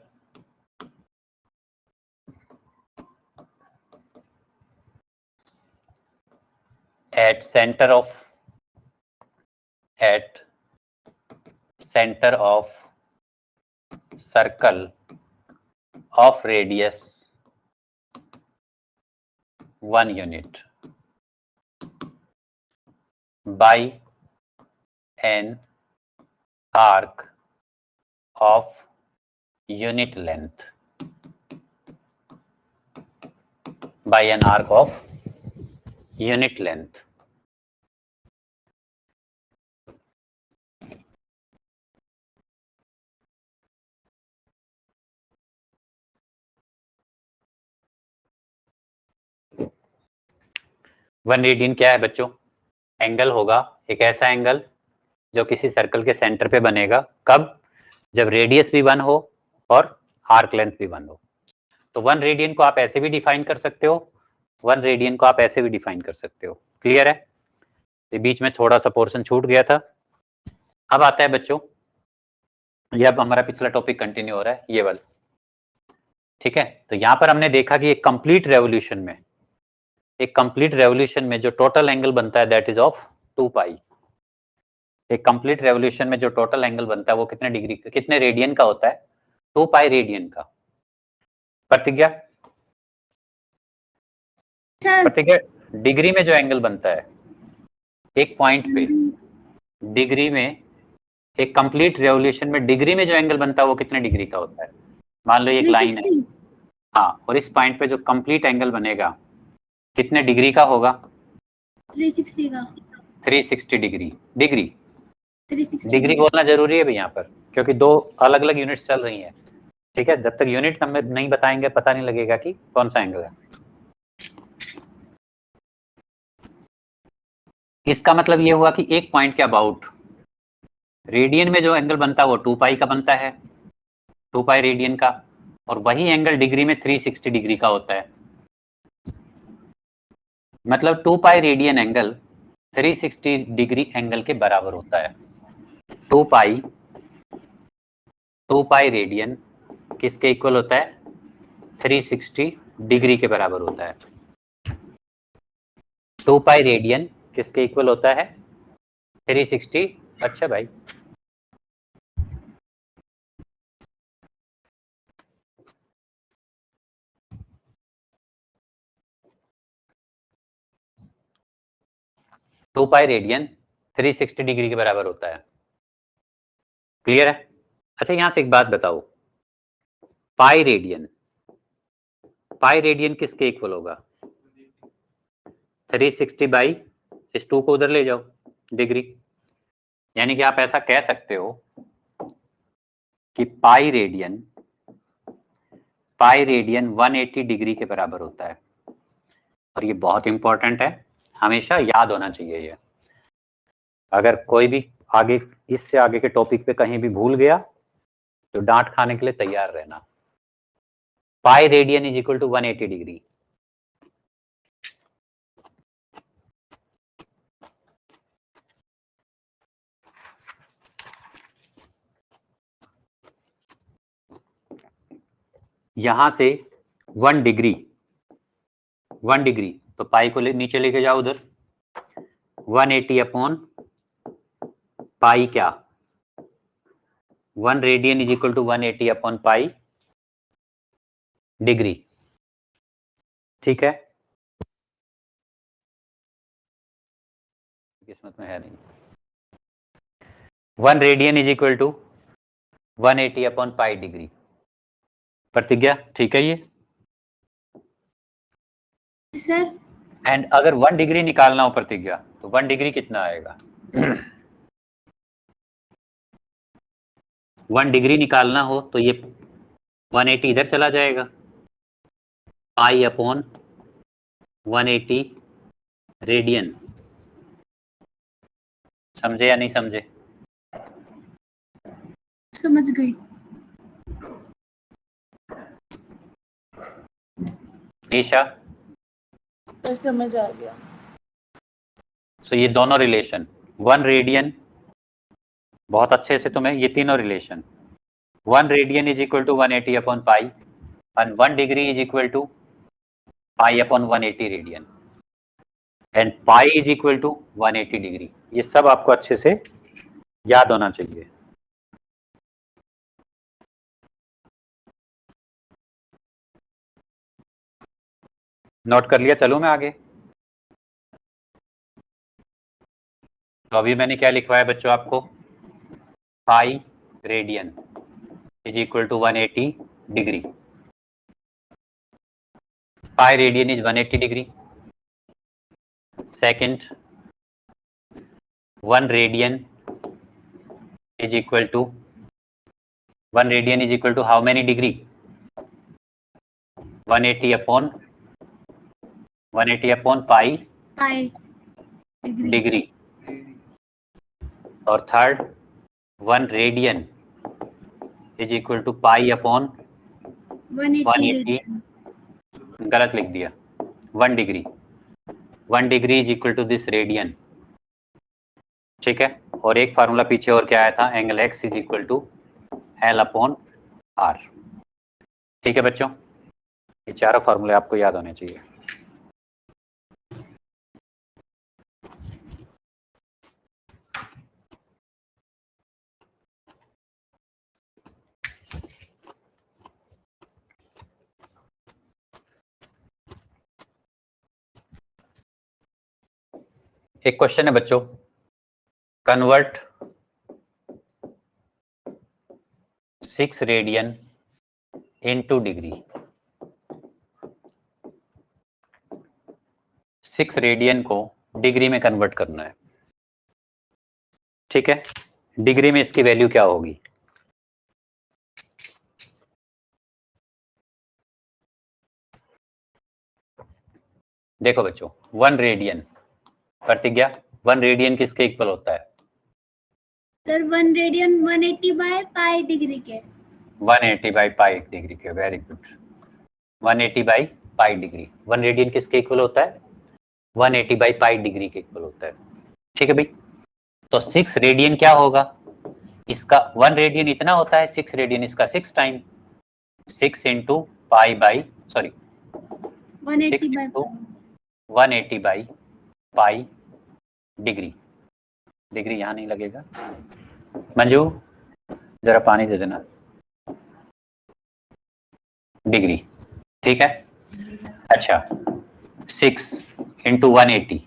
at center of circle of radius 1 unit by an arc of unit length, by an arc of unit length. 1 radian क्या है बच्चों? एंगल होगा, एक ऐसा एंगल जो किसी सर्कल के सेंटर पे बनेगा। कब? जब रेडियस भी 1 हो और आर्क लेंथ भी 1 हो। तो 1 रेडियन को आप ऐसे भी डिफाइन कर सकते हो, 1 रेडियन को आप ऐसे भी डिफाइन कर सकते हो। क्लियर है? तो बीच में थोड़ा सा पोर्शन छूट गया था। अब आता है बच्चों, ये अब हमारा पिछला टॉपिक कंटिन्यू हो रहा है, ये वाला। ठीक है, तो यहां पर हमने देखा कि एक कंप्लीट रेवोल्यूशन में जो टोटल एंगल बनता है दैट इज ऑफ 2 पाई। एक कंप्लीट रेवोल्यूशन में जो टोटल एंगल बनता है वो कितने डिग्री, कितने रेडियन का होता है? 2 पाई रेडियन का। प्रतिज्ञा, सर प्रतिज्ञा, डिग्री में जो एंगल बनता है एक पॉइंट पे, डिग्री में, एक कंप्लीट रेवोल्यूशन में डिग्री में जो एंगल बनता है वो कितने डिग्री का होता है? मान लो एक लाइन है, 360 हाँ, और इस पॉइंट पे जो कंप्लीट एंगल बनेगा कितने डिग्री का होगा? 360 का 360 डिग्री। डिग्री 360 डिग्री बोलना जरूरी है भाई यहाँ पर, क्योंकि दो अलग अलग यूनिट्स चल रही हैं। ठीक है, जब तक यूनिट हमें नहीं बताएंगे पता नहीं लगेगा कि कौन सा एंगल है। इसका मतलब ये हुआ कि एक पॉइंट के अबाउट रेडियन में जो एंगल बनता है वो 2 पाई का बनता है, 2 पाई रेडियन का, और वही एंगल डिग्री में 360 डिग्री का होता है। मतलब 2 pi radian angle 360 degree angle के बराबर होता है। 2 पाई रेडियन किसके इक्वल होता है? 360 डिग्री के बराबर होता है। 2 पाई रेडियन किसके इक्वल होता है? 360। अच्छा भाई, टू पाई रेडियन 360 डिग्री के बराबर होता है। क्लियर है? अच्छा, यहां से एक बात बताओ, पाई रेडियन किसके इक्वल होगा? 360 बाई इस 2 को उधर ले जाओ, डिग्री। यानी कि आप ऐसा कह सकते हो कि पाई रेडियन 180 डिग्री के बराबर होता है। और ये बहुत इंपॉर्टेंट है, हमेशा याद होना चाहिए ये। अगर कोई भी आगे, इससे आगे के टॉपिक पे कहीं भी भूल गया तो डांट खाने के लिए तैयार रहना। Pi radian is equal to 180 degree. यहां से 1 डिग्री तो पाई को नीचे लेके जाओ उधर, 180 अपॉन पाई क्या? 1 radian is equal to 180 upon pi degree. ठीक है, किस्मत में है नहीं। 1 radian is equal to 180 upon pi degree. Pratigya ठीक है ये? सर एंड अगर 1 डिग्री निकालना हो प्रतिज्ञा, तो 1 डिग्री कितना आएगा? 1 डिग्री निकालना हो तो ये 180 इधर चला जाएगा, पाई अपॉन 180 रेडियन। समझे या नहीं समझे? समझ गई। ईशा, पर समझ आ गया। सो ये दोनों रिलेशन, 1 रेडियन, बहुत अच्छे से तुम्हें ये तीनों relation, 1 radian is equal to 180 upon pi and 1 degree is equal to pi upon 180 radian and pi is equal to 180 degree. ये सब आपको अच्छे से याद होना चाहिए। नोट कर लिया? चलो मैं आगे। तो अभी मैंने क्या लिखवाया बच्चों आपको? Pi radian is equal to 180 degree. Pi radian is 180 degree. Second, 1 radian is equal to, 1 radian is equal to how many degree? 180 upon pi pi degree degree, और third 1 radian is equal to pi upon 180 180, गलत लिख दिया, 1 degree, 1 degree is equal to this radian, ठीक है। और एक formula पीछे और क्या आया था, angle X is equal to L upon R, ठीक है बच्चों। ये चारों फार्मूले आपको याद होने चाहिए। एक क्वेश्चन है बच्चों, convert 6 radian into degree. 6 radian को डिग्री में कन्वर्ट करना है, ठीक है। डिग्री में इसकी वैल्यू क्या होगी? देखो बच्चों, 1 रेडियन, प्रतिज्ञा 1 रेडियन किसके इक्वल होता है? Sir 1 radian 180 by pi degree के। 180 बाई पाई डिग्री के, very good. 180 by pi degree, 1 radian किसके इक्वल होता है? 180 बाई पाई डिग्री के इक्वल होता है, ठीक है भाई। तो 6 रेडियन क्या होगा? इसका 1 रेडियन इतना होता है, 6 रेडियन इसका 6 time, 6 into pi by, sorry 180 by 180 by pi degree. Degree यहाँ नहीं लगेगा, मंजू जरा पानी दे देना। डिग्री, ठीक है। अच्छा 6 इंटू 180,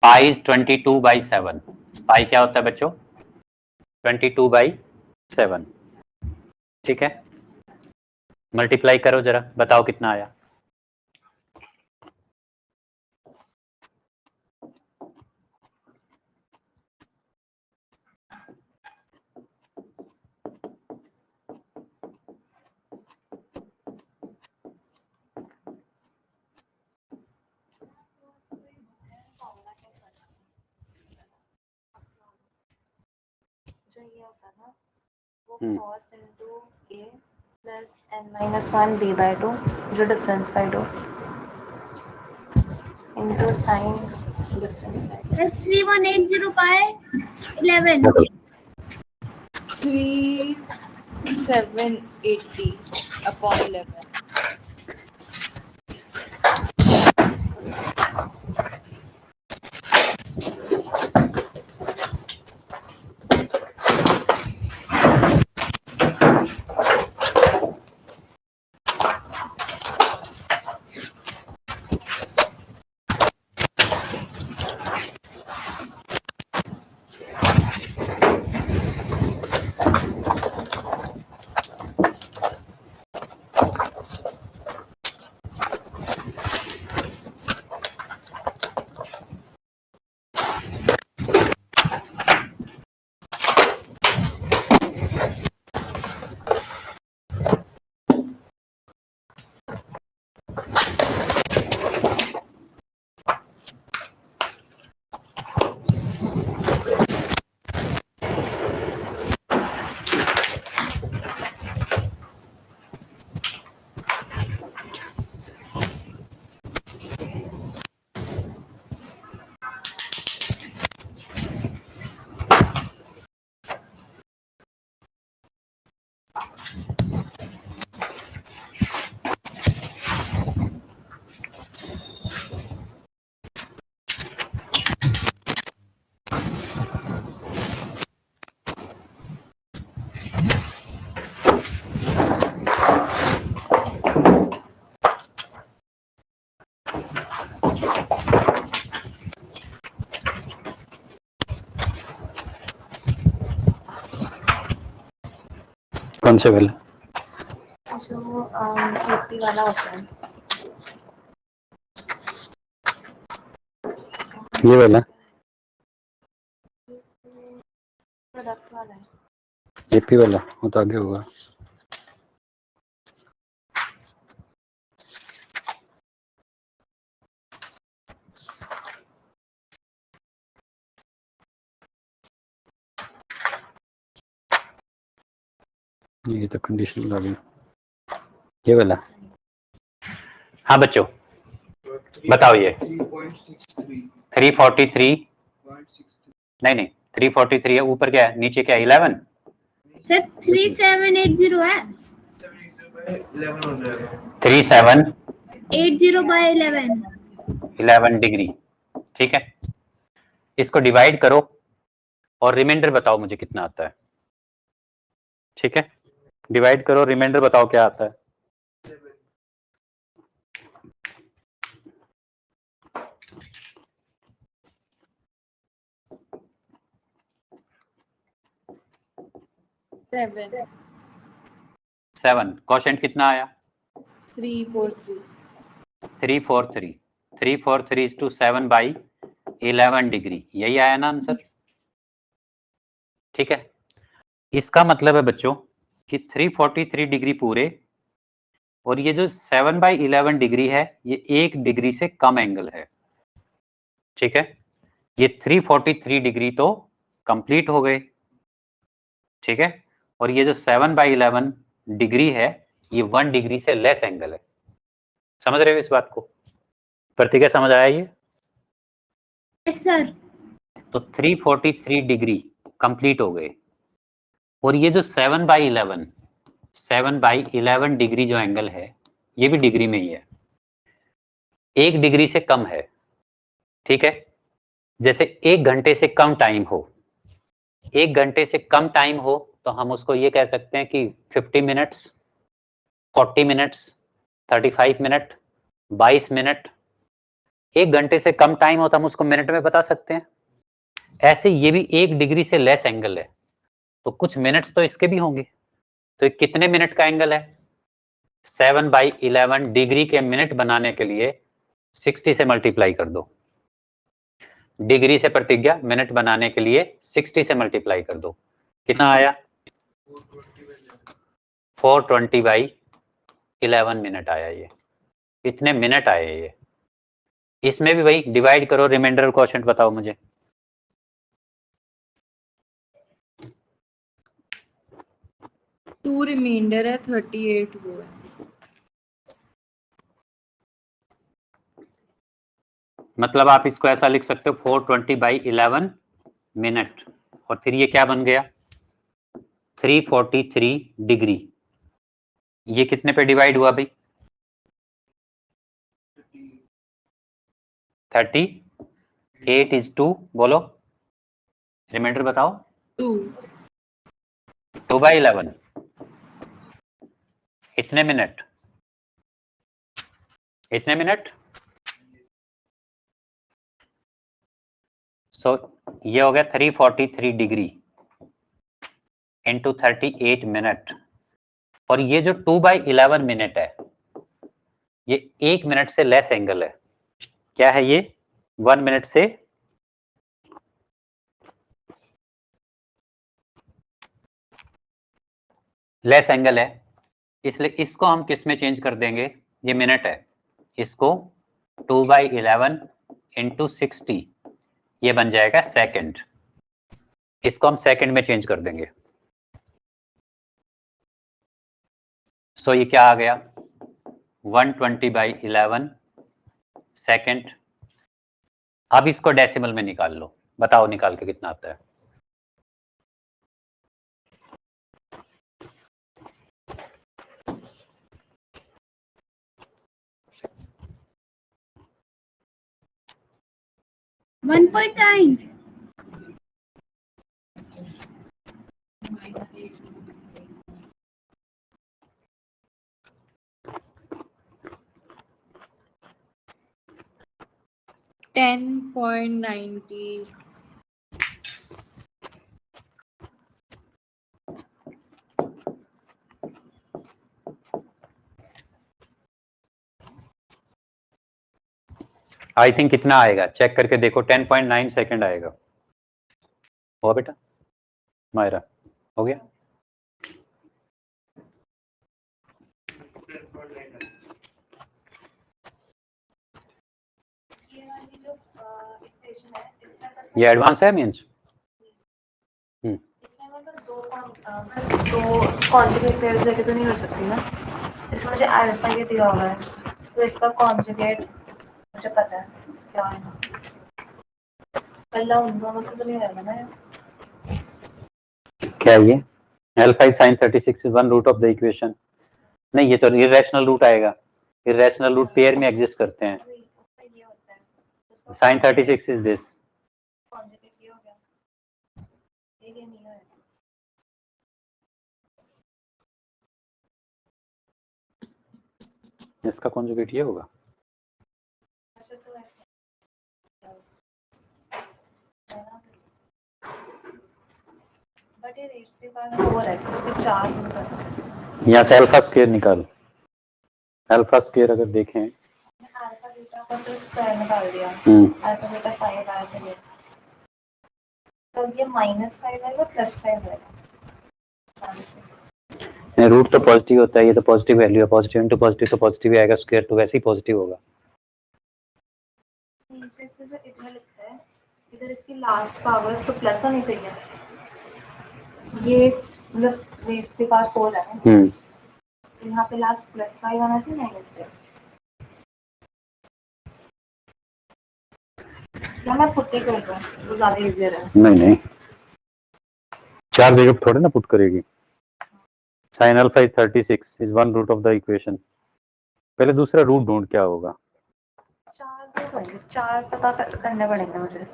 पाई इज 22/7। पाई क्या होता है बच्चों? 22/7, ठीक है। मल्टीप्लाई करो जरा, बताओ कितना आया। जो ये होता है ना, वो cos into a plus n-1 b/2, जो difference by 2 into sin difference by 2। 3180 by 11 3780 upon 11. कौन से वाला? जो खेती वाला होता है, ये वाला प्रोडक्ट वाला है। एपी वाला, वो तो आगे होगा। ये तो कंडीशनल आ गया ये वाला। हाँ बच्चों बताओ ये 343 नहीं 343 है, ऊपर क्या है, नीचे क्या है 11। सर 3780 है। 3780/11 डिग्री, ठीक है। इसको डिवाइड करो और रिमाइंडर बताओ मुझे कितना आता है, ठीक है। डिवाइड करो, रिमाइंडर बताओ क्या आता है। सेवन 7 क्वोशंट कितना आया 343 343 is to 7/11 डिग्री, यही आया ना आंसर, ठीक है। इसका मतलब है बच्चों कि 343 डिग्री पूरे, और ये जो 7/11 डिग्री है ये 1 डिग्री से कम एंगल है, ठीक है। ये 343 डिग्री तो कंप्लीट हो गए, ठीक है। और ये जो 7/11 डिग्री है ये 1 डिग्री से लेस एंगल है। समझ रहे हो इस बात को? प्रतिज्ञा समझ आया ये? Yes sir. तो 343 डिग्री कंप्लीट हो गए, और ये जो 7/11 डिग्री जो एंगल है ये भी डिग्री में ही है, 1 डिग्री से कम है, ठीक है। जैसे 1 घंटे से कम टाइम हो, 1 घंटे से कम टाइम हो तो हम उसको ये कह सकते हैं कि 50 मिनट्स, 40 मिनट्स, 35 मिनट, 22 मिनट। 1 घंटे से कम टाइम हो तो हम उसको मिनट में बता सकते हैं। ऐसे ये भी 1 डिग्री से लेस एंगल है, तो कुछ मिनट्स तो इसके भी होंगे। तो ये कितने मिनट का एंगल है? 7/11 डिग्री के मिनट बनाने के लिए 60 से मल्टीप्लाई कर दो। डिग्री से प्रतिज्ञा मिनट बनाने के लिए 60 से मल्टीप्लाई कर दो, कितना आया? 420/11 मिनट आया। ये इतने मिनट आए ये। इसमें भी वही डिवाइड करो, रिमाइंडर क्वोशंट बताओ मुझे। टू रिमाइंडर है 38 वो है। मतलब आप इसको ऐसा लिख सकते हो 420/11 मिनट, और फिर ये क्या बन गया 343 डिग्री। ये कितने पे डिवाइड हुआ भाई? 38 is to, बोलो रिमाइंडर बताओ। 2/11 इतने मिनट, इतने मिनट। सो ये हो गया 343 डिग्री इंटू 38 मिनट, और ये जो 2/11 मिनट है ये 1 मिनट से लेस एंगल है। क्या है ये? 1 मिनट से लेस एंगल है, इसलिए इसको हम किस में चेंज कर देंगे? ये मिनट है, इसको 2/11 इंटू 60, ये बन जाएगा सेकंड। इसको हम सेकंड में चेंज कर देंगे। सो ये क्या आ गया 120/11 सेकंड। अब इसको डेसिमल में निकाल लो, बताओ निकाल के कितना आता है। One point nine. $10.90 I think कितना आएगा चेक करके देखो, 10.9 सेकंड आएगा। हुआ बेटा मायरा? हो गया? ये वाली जो इक्वेशन है इसमें बस ये एडवांस है मींस? इसमें मैं बस 2 कॉन्ट बस तो कॉन्जुगेट पेयर्स लेके तो नहीं कर सकती ना, इसमें मुझे अल्फा ये दिया हुआ है, तो इसका कॉन्जुगेट मुझे पता है क्या है। अल्लाह उन दोनों से तो नहीं रहेगा ना यार। क्या ये alpha is sin 36 is one root of the equation. नहीं, ये तो इरेशनल रूट आएगा। इरेशनल रूट पेयर में एग्जिस्ट करते हैं। ये होता है sin 36 इज दिस। कॉन्जुगेट ये हो गया, ये नहीं है। इसका कॉन्जुगेट ये होगा। अच्छा तो ऐसे बट ये रेस्ट के बाद 4 है, इसके 4 होता है। यहाँ से अल्फा स्क्वायर निकाल। अल्फा स्क्वायर अगर देखें, अल्फा बीटा का तो स्क्वायर निकाल दिया, अल्फा बीटा 5 आया था ये, तो ये -5 आएगा +5 आएगा। रूट तो पॉजिटिव होता है, ये तो पॉजिटिव वैल्यू है, पॉजिटिव इनटू पॉजिटिव तो पॉजिटिव ही आएगा, स्क्वायर तो वैसे ही पॉजिटिव होगा। नीचे से जो इधर लिखा है, इधर इसकी लास्ट पावर तो प्लस होनी चाहिए, ये मतलब रेस्ट के पास 4 है ना, यहाँ पे लास्ट +5 आना चाहिए -5। या मैं पुट्टी कर दूँ तो ज़्यादा इजियर है। नहीं, 4 जगह थोड़े ना पुट करेगी। sin alpha is 36 is one root of the equation. पहले दूसरा रूट ढूंढ क्या होगा। 4 पता करने पड़ेंगे मुझे,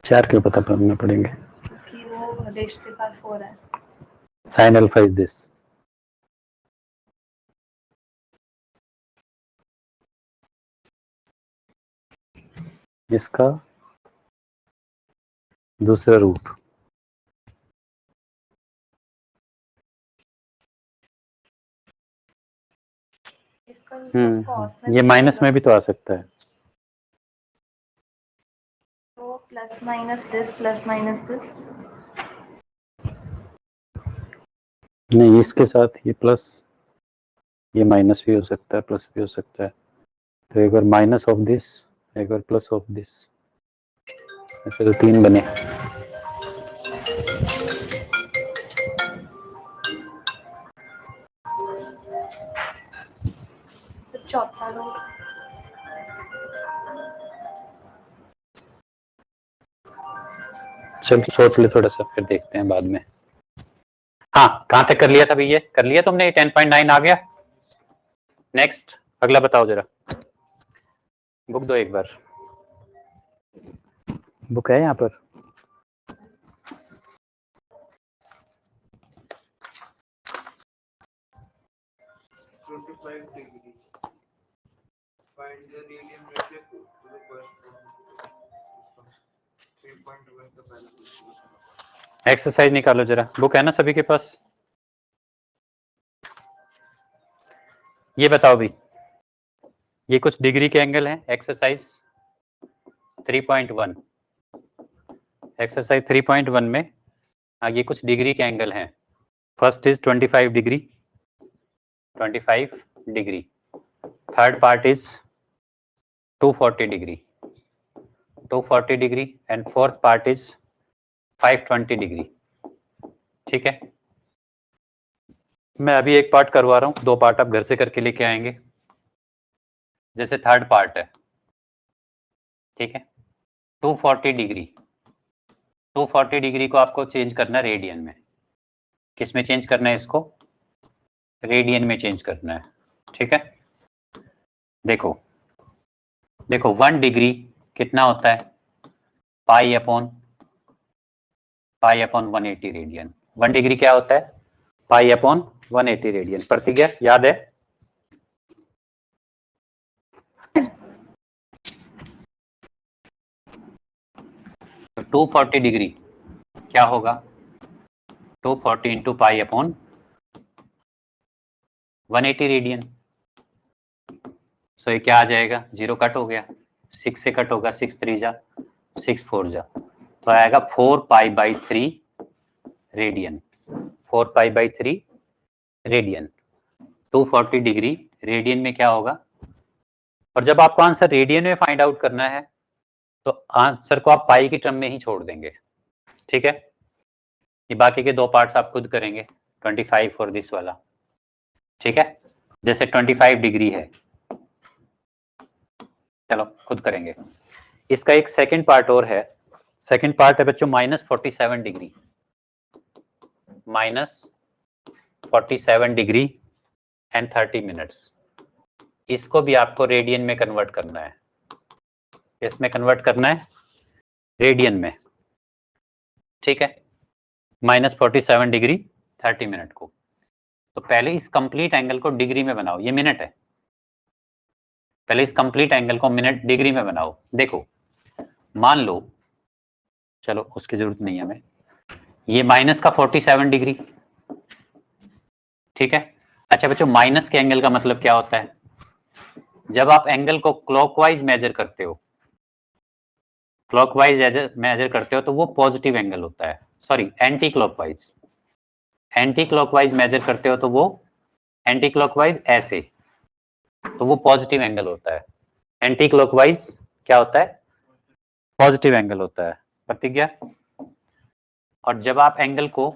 4 क्यों पता करने पड़ेंगे। क्योंकि वो रेस्ट के पास 4 है। sin alpha is this. इसका दूसरा रूट इसका cos में ये माइनस में भी तो आ सकता है। तो प्लस माइनस दिस नहीं, इसके साथ ये प्लस, ये माइनस भी हो सकता है, प्लस भी हो सकता है। तो एक बार माइनस ऑफ दिस, एक बार प्लस ऑफ दिस, ऐसे तो 3 बने। तो चौथा रूट चल तो सोच ले थोड़ा सा, फिर देखते हैं बाद में। हाँ, कहाँ तक कर लिया था भैया, कर लिया तुमने, 10.9 आ गया। नेक्स्ट अगला बताओ जरा, बुक दो एक बार। बुक है यहाँ पर। एक्सरसाइज निकालो जरा, बुक है ना सभी के पास। ये बताओ भी, ये कुछ डिग्री के एंगल हैं। एक्सरसाइज 3.1, एक्सरसाइज 3.1 में ये कुछ डिग्री के एंगल हैं। First is 25 degree, 25 degree. Third part is 240 degree, 240 degree and fourth part is 520 degree. ठीक है, मैं अभी एक पार्ट करवा रहा हूँ, 2 पार्ट आप घर से करके लेके आएंगे। जैसे थर्ड पार्ट है, ठीक है, 240 डिग्री, 240 डिग्री को आपको चेंज करना है रेडियन में। किस में चेंज करना है इसको, रेडियन में चेंज करना है। ठीक है, देखो 1 डिग्री कितना होता है, पाई अपॉन 180 रेडियन। 1 डिग्री क्या होता है, पाई अपॉन 180 रेडियन। प्रतिज्ञा याद है। तो 240 डिग्री क्या होगा, 240 इंटू पाई अपॉन 180 रेडियन। सो ये क्या आ जाएगा, 0 कट हो गया, 6 से कट होगा, 6 3 जा 6 4 जा, तो आएगा 4 pi by 3 radian. 4 pi by 3 radian. 240 degree radian में क्या होगा। और जब आपको आंसर रेडियन में फाइंड आउट करना है तो आंसर को आप पाई की टर्म में ही छोड़ देंगे। ठीक है, ये बाकी के 2 पार्ट्स आप खुद करेंगे, 25 और दिस वाला, ठीक है। जैसे 25 डिग्री है, चलो खुद करेंगे। इसका एक सेकंड पार्ट और है, सेकंड पार्ट है बच्चों -47 डिग्री, -47 डिग्री एंड 30 मिनट्स। इसको भी आपको रेडियन में कन्वर्ट करना है। इसमें कन्वर्ट करना है रेडियन में, ठीक है। -47 डिग्री 30 मिनट को। तो पहले इस कंप्लीट एंगल को डिग्री में बनाओ, ये मिनट है, पहले इस कंप्लीट एंगल को मिनट डिग्री में बनाओ। देखो मान लो, चलो उसकी जरूरत नहीं है हमें, ये माइनस का 47 डिग्री, ठीक है। अच्छा बच्चों, माइनस के एंगल का मतलब क्या होता है? जब आप एंगल को क्लॉकवाइज मेजर करते हो, क्लॉकवाइज मेजर करते हो तो वो पॉजिटिव एंगल होता है, sorry anti clockwise, anti clockwise measure करते हो तो वो एंटी क्लॉकवाइज ऐसे, तो वो पॉजिटिव एंगल होता है। एंटी क्लॉकवाइज क्या होता है? पॉजिटिव एंगल होता है, प्रतिज्ञा। और जब आप एंगल को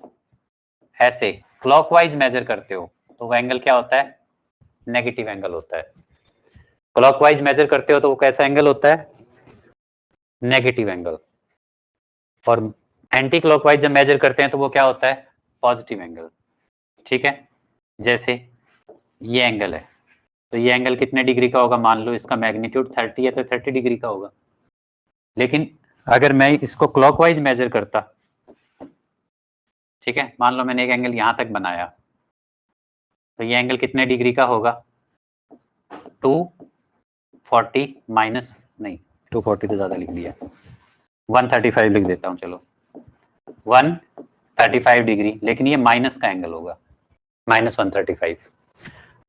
ऐसे क्लॉकवाइज मेजर करते हो तो वो एंगल क्या होता है? नेगेटिव एंगल होता है। क्लॉकवाइज मेजर करते हो तो वो कैसा एंगल होता है? Negative angle. और एंटी क्लॉकवाइज जब मेजर करते हैं तो वो क्या होता है? पॉजिटिव एंगल, ठीक है। जैसे ये एंगल है, तो ये एंगल कितने डिग्री का होगा? मान लो इसका मैग्नीट्यूड 30 है तो 30 डिग्री का होगा। लेकिन अगर मैं इसको क्लॉकवाइज मेजर करता, ठीक है, मान लो मैंने एक एंगल यहां तक बनाया, तो ये एंगल कितने डिग्री का होगा? 240 माइनस, नहीं 240 तो ज्यादा लिख दिया, 135 लिख देता हूं, चलो 135 डिग्री, लेकिन ये माइनस का एंगल होगा, -135।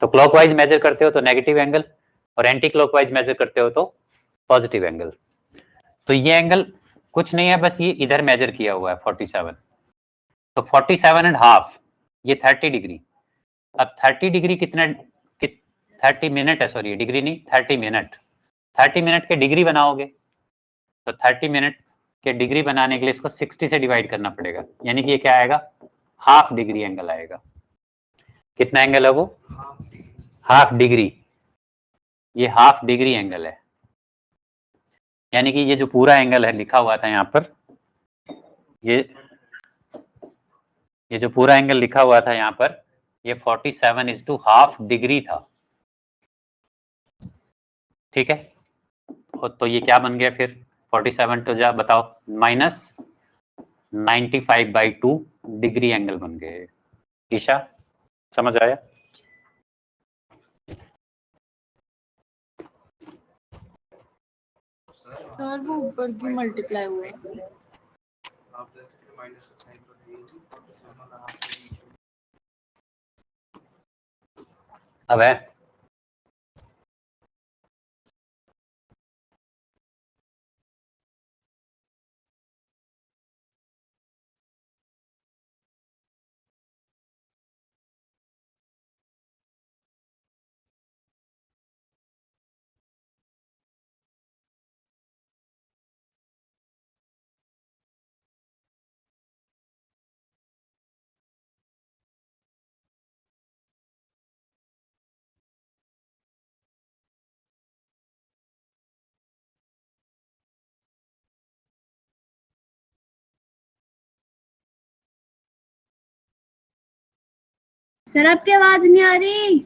तो क्लॉकवाइज मेजर करते हो तो नेगेटिव एंगल, और एंटी क्लॉकवाइज मेजर करते हो तो पॉजिटिव एंगल। तो ये एंगल कुछ नहीं है, बस ये इधर मेजर किया हुआ है 47, तो 47 एंड हाफ, ये 30 डिग्री। अब 30 डिग्री कितना, 30 मिनट है, सॉरी डिग्री नहीं, 30 मिनट, 30 मिनट के डिग्री बनाओगे तो 30 मिनट के डिग्री बनाने के लिए इसको 60 से डिवाइड करना पड़ेगा, यानी कि ये क्या आएगा? हाफ डिग्री एंगल आएगा। कितना एंगल है वो? Half degree. ये हाफ डिग्री एंगल है, यानी कि ये जो पूरा एंगल है लिखा हुआ था यहाँ पर, ये जो पूरा एंगल लिखा हुआ था यहाँ पर, ये 47:हाफ डिग्री था, ठीक है। तो ये क्या बन गया फिर? 47 तो जा बताओ, -95/2 डिग्री एंगल बन गए। ईशा समझ आया? सर वो ऊपर की मल्टीप्लाई हुआ है। अब है सर आपकी आवाज नहीं आ रही।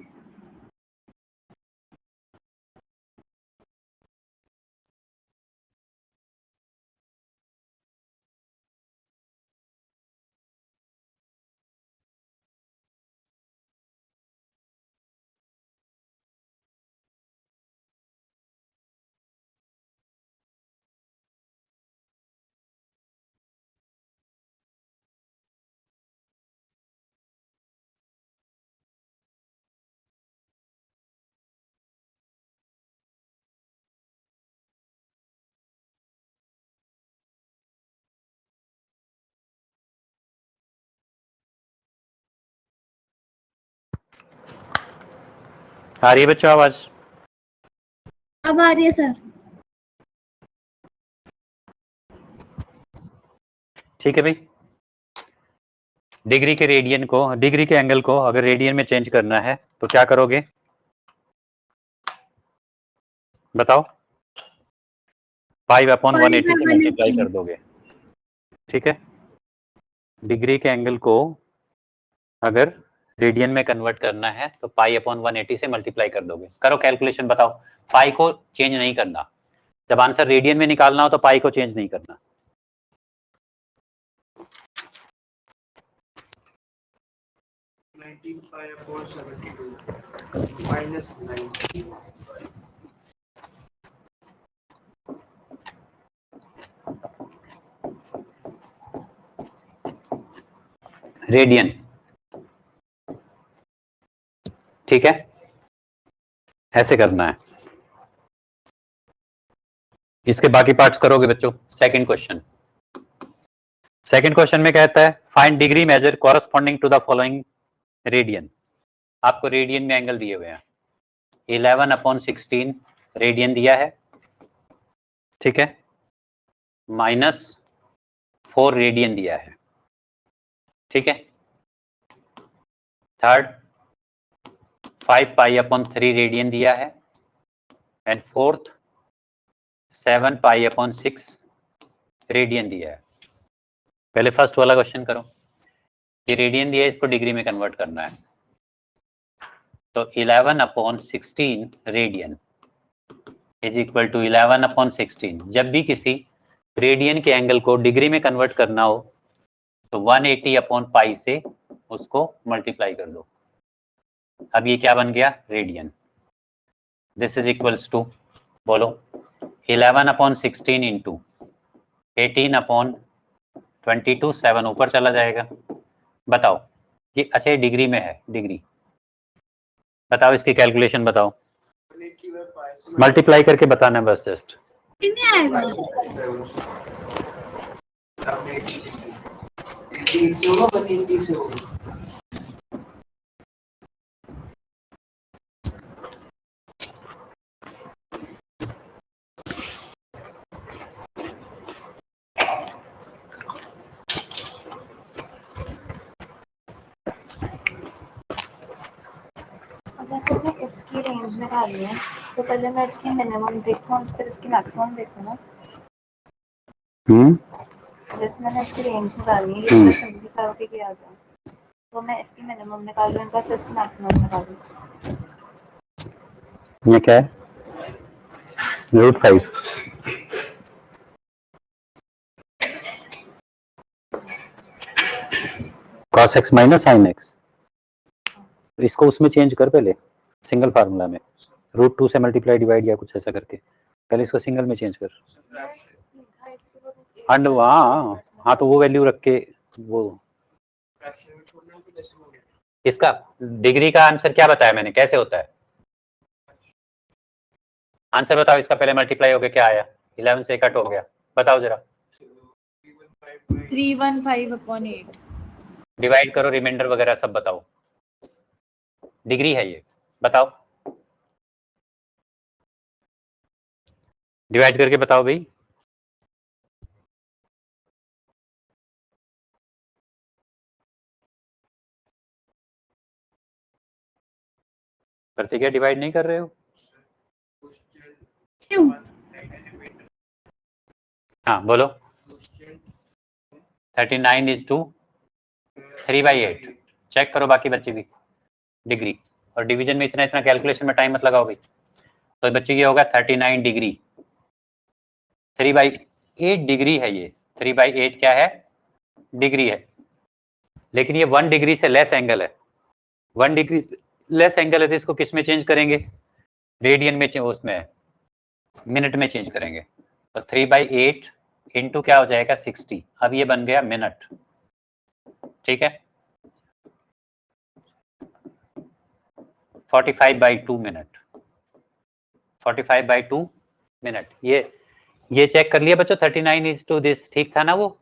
आ रही है बच्चों आवाज? अब आ रही है सर। ठीक है भाई। डिग्री के रेडियन को, डिग्री के एंगल को अगर रेडियन में चेंज करना है तो क्या करोगे बताओ? 5/180 से मल्टीप्लाई कर दोगे, ठीक है। डिग्री के एंगल को अगर रेडियन में कन्वर्ट करना है तो π/180 से मल्टीप्लाई कर दोगे। करो कैलकुलेशन, बताओ। पाई को चेंज नहीं करना, जब आंसर रेडियन में निकालना हो तो पाई को चेंज नहीं करना। 19 π/72 -90 रेडियन, ठीक है, ऐसे करना है। इसके बाकी पार्ट्स करोगे बच्चों। सेकंड क्वेश्चन, सेकंड क्वेश्चन में कहता है find degree measure corresponding to the following radian. आपको रेडियन में एंगल दिए हुए हैं, 11/16 रेडियन दिया है, ठीक है, -4 रेडियन दिया है, ठीक है। थर्ड 5π/3 रेडियन दिया है, एंड फोर्थ 7π/6 रेडियन दिया है। पहले फर्स्ट वाला क्वेश्चन करो। ये रेडियन दिया है, इसको डिग्री में कन्वर्ट करना है, तो 11/16 रेडियन इज इक्वल टू 11/16। जब भी किसी रेडियन के एंगल को डिग्री में कन्वर्ट करना हो तो 180/π से उसको मल्टीप्लाई कर दो। अब ये क्या बन गया? Radian. This is equals to, बोलो, 11/16 इंटू 18/22, 7 ऊपर चला जाएगा। बताओ ये, अच्छा ये डिग्री में है, डिग्री, बताओ इसकी कैलकुलेशन बताओ, मल्टीप्लाई करके बताना है बस जस्ट। कितने आएगा? आपने 18 से होगा, 180 से होगा। अगर तो इसकी रेंज निकालनी है तो पहले मैं इसकी मिनिमम देखूँ और फिर इसकी मैक्सिमम देखूँ ना। जैसे मैंने इसकी रेंज निकालनी है, ये मैंने सिंपलीफाई होके किया था, तो मैं इसकी मिनिमम निकालूँ, इनका फिर इसकी मैक्सिमम निकालूँ। ये क्या है? √5। cos x minus sin x, तो इसको उसमें चेंज कर पहले, सिंगल फार्मूला में √2 से मल्टीप्लाई डिवाइड या कुछ ऐसा करके, पहले इसको सिंगल में चेंज कर। अंड, हाँ तो वो वैल्यू रख के वो, इसका डिग्री का आंसर क्या बताया मैंने, कैसे होता है आंसर बताओ इसका। पहले मल्टीप्लाई हो गया, क्या आया? 11 से कट हो गया, बताओ जरा। 315/8 डिवाइड करो, रिमाइंडर वगैरह सब बताओ। डिग्री है ये, बताओ, डिवाइड करके बताओ भाई। करते क्या, डिवाइड नहीं कर रहे हो? क्यों? हाँ बोलो। 39 इज टू 3/8। चेक करो बाकी बच्चे भी। डिग्री और डिवीजन में इतना इतना कैलकुलेशन में टाइम मत लगाओ भाई। तो बच्चे ये होगा 39 डिग्री, 3/8 डिग्री है ये। 3/8 क्या है? डिग्री है, लेकिन ये 1 डिग्री से लेस एंगल है। 1 डिग्री लेस एंगल है तो इसको किस में चेंज करेंगे? रेडियन में, उसमें मिनट में चेंज करेंगे। तो 3/8 इंटू क्या हो जाएगा? 60। अब ये बन गया मिनट, ठीक है। 45/2 मिनट, 45/2 मिनट। ये चेक कर लिया बच्चों। 39 इज टू दिस, ठीक था ना वो?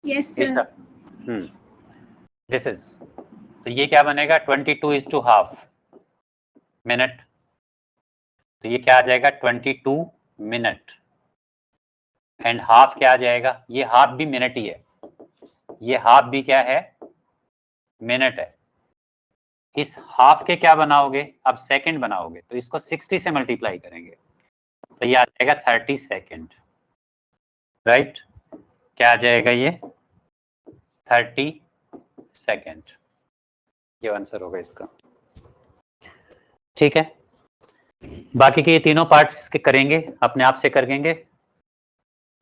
Yes sir. दिस इज, तो ये क्या बनेगा? 22 इज टू हाफ मिनट। तो ये क्या आ जाएगा? 22 मिनट। एंड हाफ क्या आ जाएगा? ये हाफ भी मिनट ही है, ये हाफ भी क्या है, मिनट है। इस हाफ के क्या बनाओगे, अब सेकंड बनाओगे, तो इसको 60 से मल्टीप्लाई करेंगे तो ये आ जाएगा 30 सेकंड, राइट। क्या आ जाएगा ये, 30 सेकंड, ये आंसर होगा इसका। ठीक है, बाकी के ये तीनों पार्ट्स इसके करेंगे, अपने आप से कर देंगे,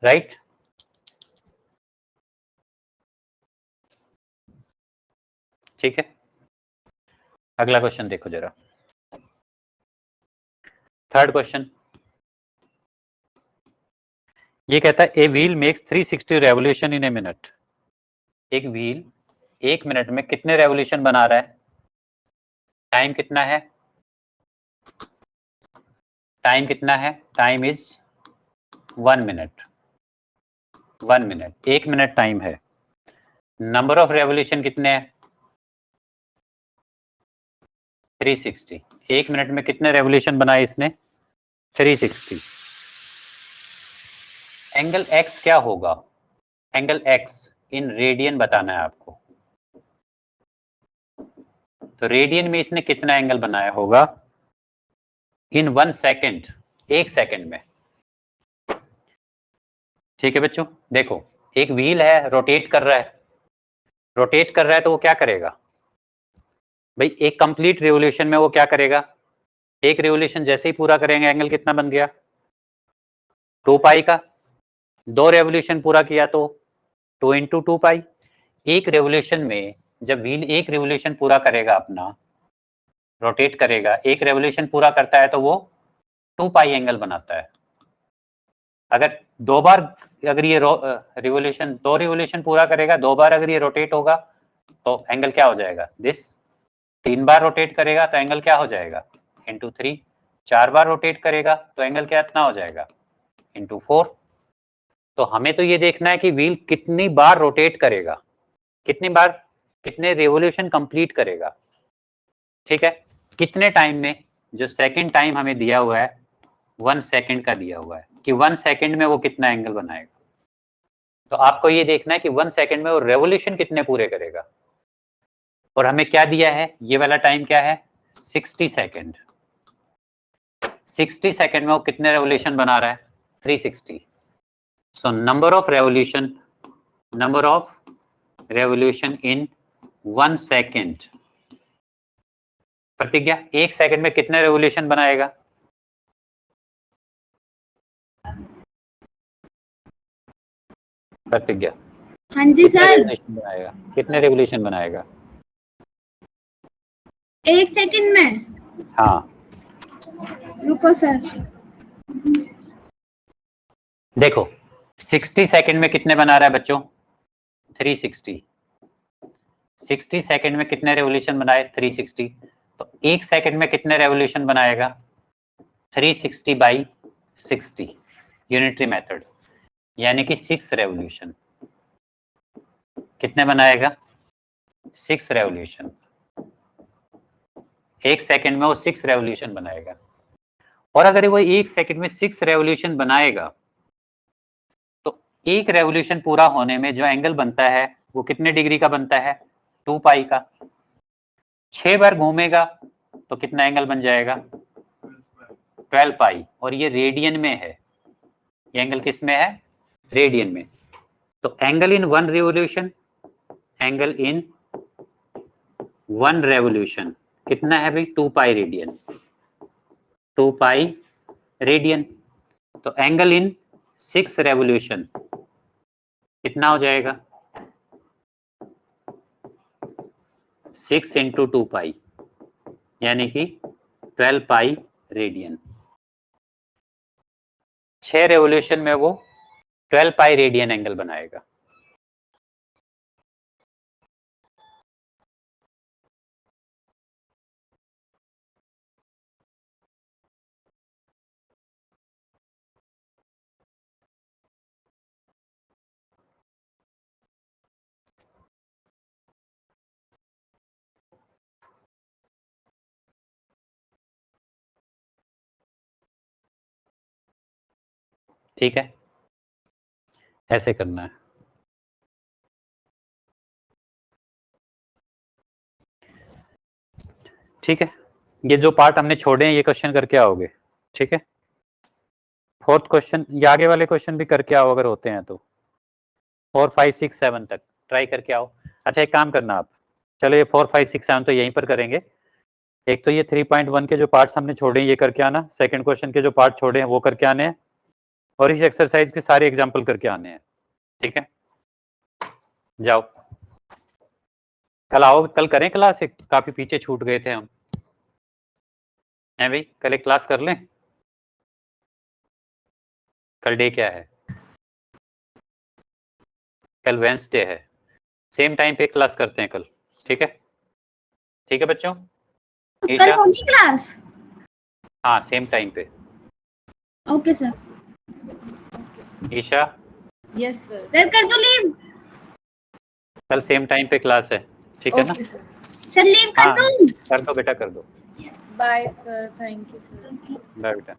राइट। ठीक है, अगला क्वेश्चन देखो जरा, थर्ड क्वेश्चन। ये कहता है a wheel makes 360 revolution in a minute. एक व्हील 1 मिनट में कितने रेवोल्यूशन बना रहा है, टाइम कितना है, टाइम कितना है, time is 1 minute, 1 minute, 1 minute time है। नंबर ऑफ रेवोल्यूशन कितने हैं, 360। 1 मिनट में कितने रेवोल्यूशन बनाए इसने, 360। एंगल एक्स क्या होगा, एंगल एक्स इन रेडियन बताना है आपको। तो रेडियन में इसने कितना एंगल बनाया होगा इन 1 सेकेंड, 1 सेकेंड में। ठीक है बच्चों, देखो एक व्हील है, रोटेट कर रहा है, रोटेट कर रहा है तो वो क्या करेगा भाई, एक कंप्लीट रिवोल्यूशन में वो क्या करेगा, एक रिवोल्यूशन जैसे ही पूरा करेंगे एंगल कितना बन गया, 2 पाई का। 2 रेवोल्यूशन पूरा किया तो 2 इंटू 2 पाई। एक रेवोल्यूशन में जब व्हील एक रेवोल्यूशन पूरा करेगा, अपना रोटेट करेगा, एक रेवोल्यूशन पूरा करता है तो वो 2 पाई एंगल बनाता है। अगर 2 बार, अगर ये रिवोल्यूशन 2 रिवोल्यूशन पूरा करेगा, 2 बार अगर ये रोटेट होगा तो एंगल क्या हो जाएगा दिस। 3 बार रोटेट करेगा तो एंगल क्या हो जाएगा, इंटू 3। 4 बार रोटेट करेगा तो एंगल क्या इतना हो जाएगा, इंटू 4। तो हमें तो ये देखना है कि व्हील कितनी बार रोटेट करेगा, कितनी बार, कितने रिवोल्यूशन कंप्लीट करेगा। ठीक है, कितने टाइम में, जो सेकंड टाइम हमें दिया हुआ है 1 सेकंड का दिया हुआ है कि 1 सेकंड में वो कितना एंगल बनाएगा। तो आपको ये देखना है कि 1 सेकंड में वो रेवोल्यूशन कितने पूरे करेगा। और हमें क्या दिया है, ये वाला टाइम क्या है, 60 सेकंड। 60 सेकंड में वो कितने रेवोल्यूशन बना रहा है, 360। So number of revolution, number of revolution in 1 second. प्रतिज्ञा 1 सेकंड में कितने रेवोल्यूशन बनाएगा, प्रतिज्ञा हाँ जी कितने सर, रेवोल्यूशन बनाएगा, कितने रेवोल्यूशन बनाएगा। 1 सेकंड में। हाँ रुको सर, देखो 60 सेकंड में कितने बना रहा है बच्चों, 360। 60 सेकंड में कितने रेवोल्यूशन बनाए, 360। तो 1 सेकंड में कितने रेवोल्यूशन बनाएगा, 360 बाई 60, यूनिटरी मेथड, यानी कि 6 रेवोल्यूशन। कितने बनाएगा, 6 रेवोल्यूशन। 1 सेकंड में वो 6 रेवोल्यूशन बनाएगा। और अगर वो 1 सेकंड में 6 रेवोल्यूशन बनाएगा तो एक रेवोल्यूशन पूरा होने में जो एंगल बनता है वो कितने डिग्री का बनता है, 2 पाई का। 6 बार घूमेगा तो कितना एंगल बन जाएगा, 12 पाई। और ये रेडियन में है, ये एंगल किस में है, रेडियन में। तो angle in 1 revolution, angle in 1 revolution कितना है भाई, 2 पाई रेडियन, 2 पाई रेडियन। तो एंगल इन 6 रेवोल्यूशन कितना हो जाएगा, 6 इंटू 2 पाई, यानी कि 12 पाई रेडियन। 6 रेवोल्यूशन में वो 12 पाई रेडियन एंगल बनाएगा। ठीक है, ऐसे करना है। ठीक है, ये जो पार्ट हमने छोड़े हैं ये क्वेश्चन करके आओगे। ठीक है, 4th क्वेश्चन, ये आगे वाले क्वेश्चन भी करके आओ अगर होते हैं तो, 4, 5, 6, 7 तक ट्राई करके आओ। अच्छा एक काम करना आप, चलो ये 4, 5, 6, 7 तो यहीं पर करेंगे। एक तो ये 3.1 के जो पार्ट्स हमने छोड़े हैं ये करके आना, सेकंड क्वेश्चन के जो पार्ट छोड़े हैं वो करके आने हैं, और इस एक्सरसाइज के सारे एग्जाम्पल करके आने हैं। ठीक है, जाओ कल आओ, कल करें क्लास, काफी पीछे छूट गए थे हम, हैं भाई? कल एक क्लास कर लें। कल डे क्या है? कल वेंसडे है, सेम टाइम पे क्लास करते हैं कल। ठीक है, ठीक है बच्चों? कल ईशा? होगी क्लास? हाँ सेम टाइम पे। Okay sir. Isha yes sir. Sir कर दो लीव। कल सेम टाइम पे क्लास है, ठीक है ना? Okay sir. सर लीव कर हाँ दूं? कर दो बेटा, कर दो। Bye sir, thank you sir. Bye बेटा।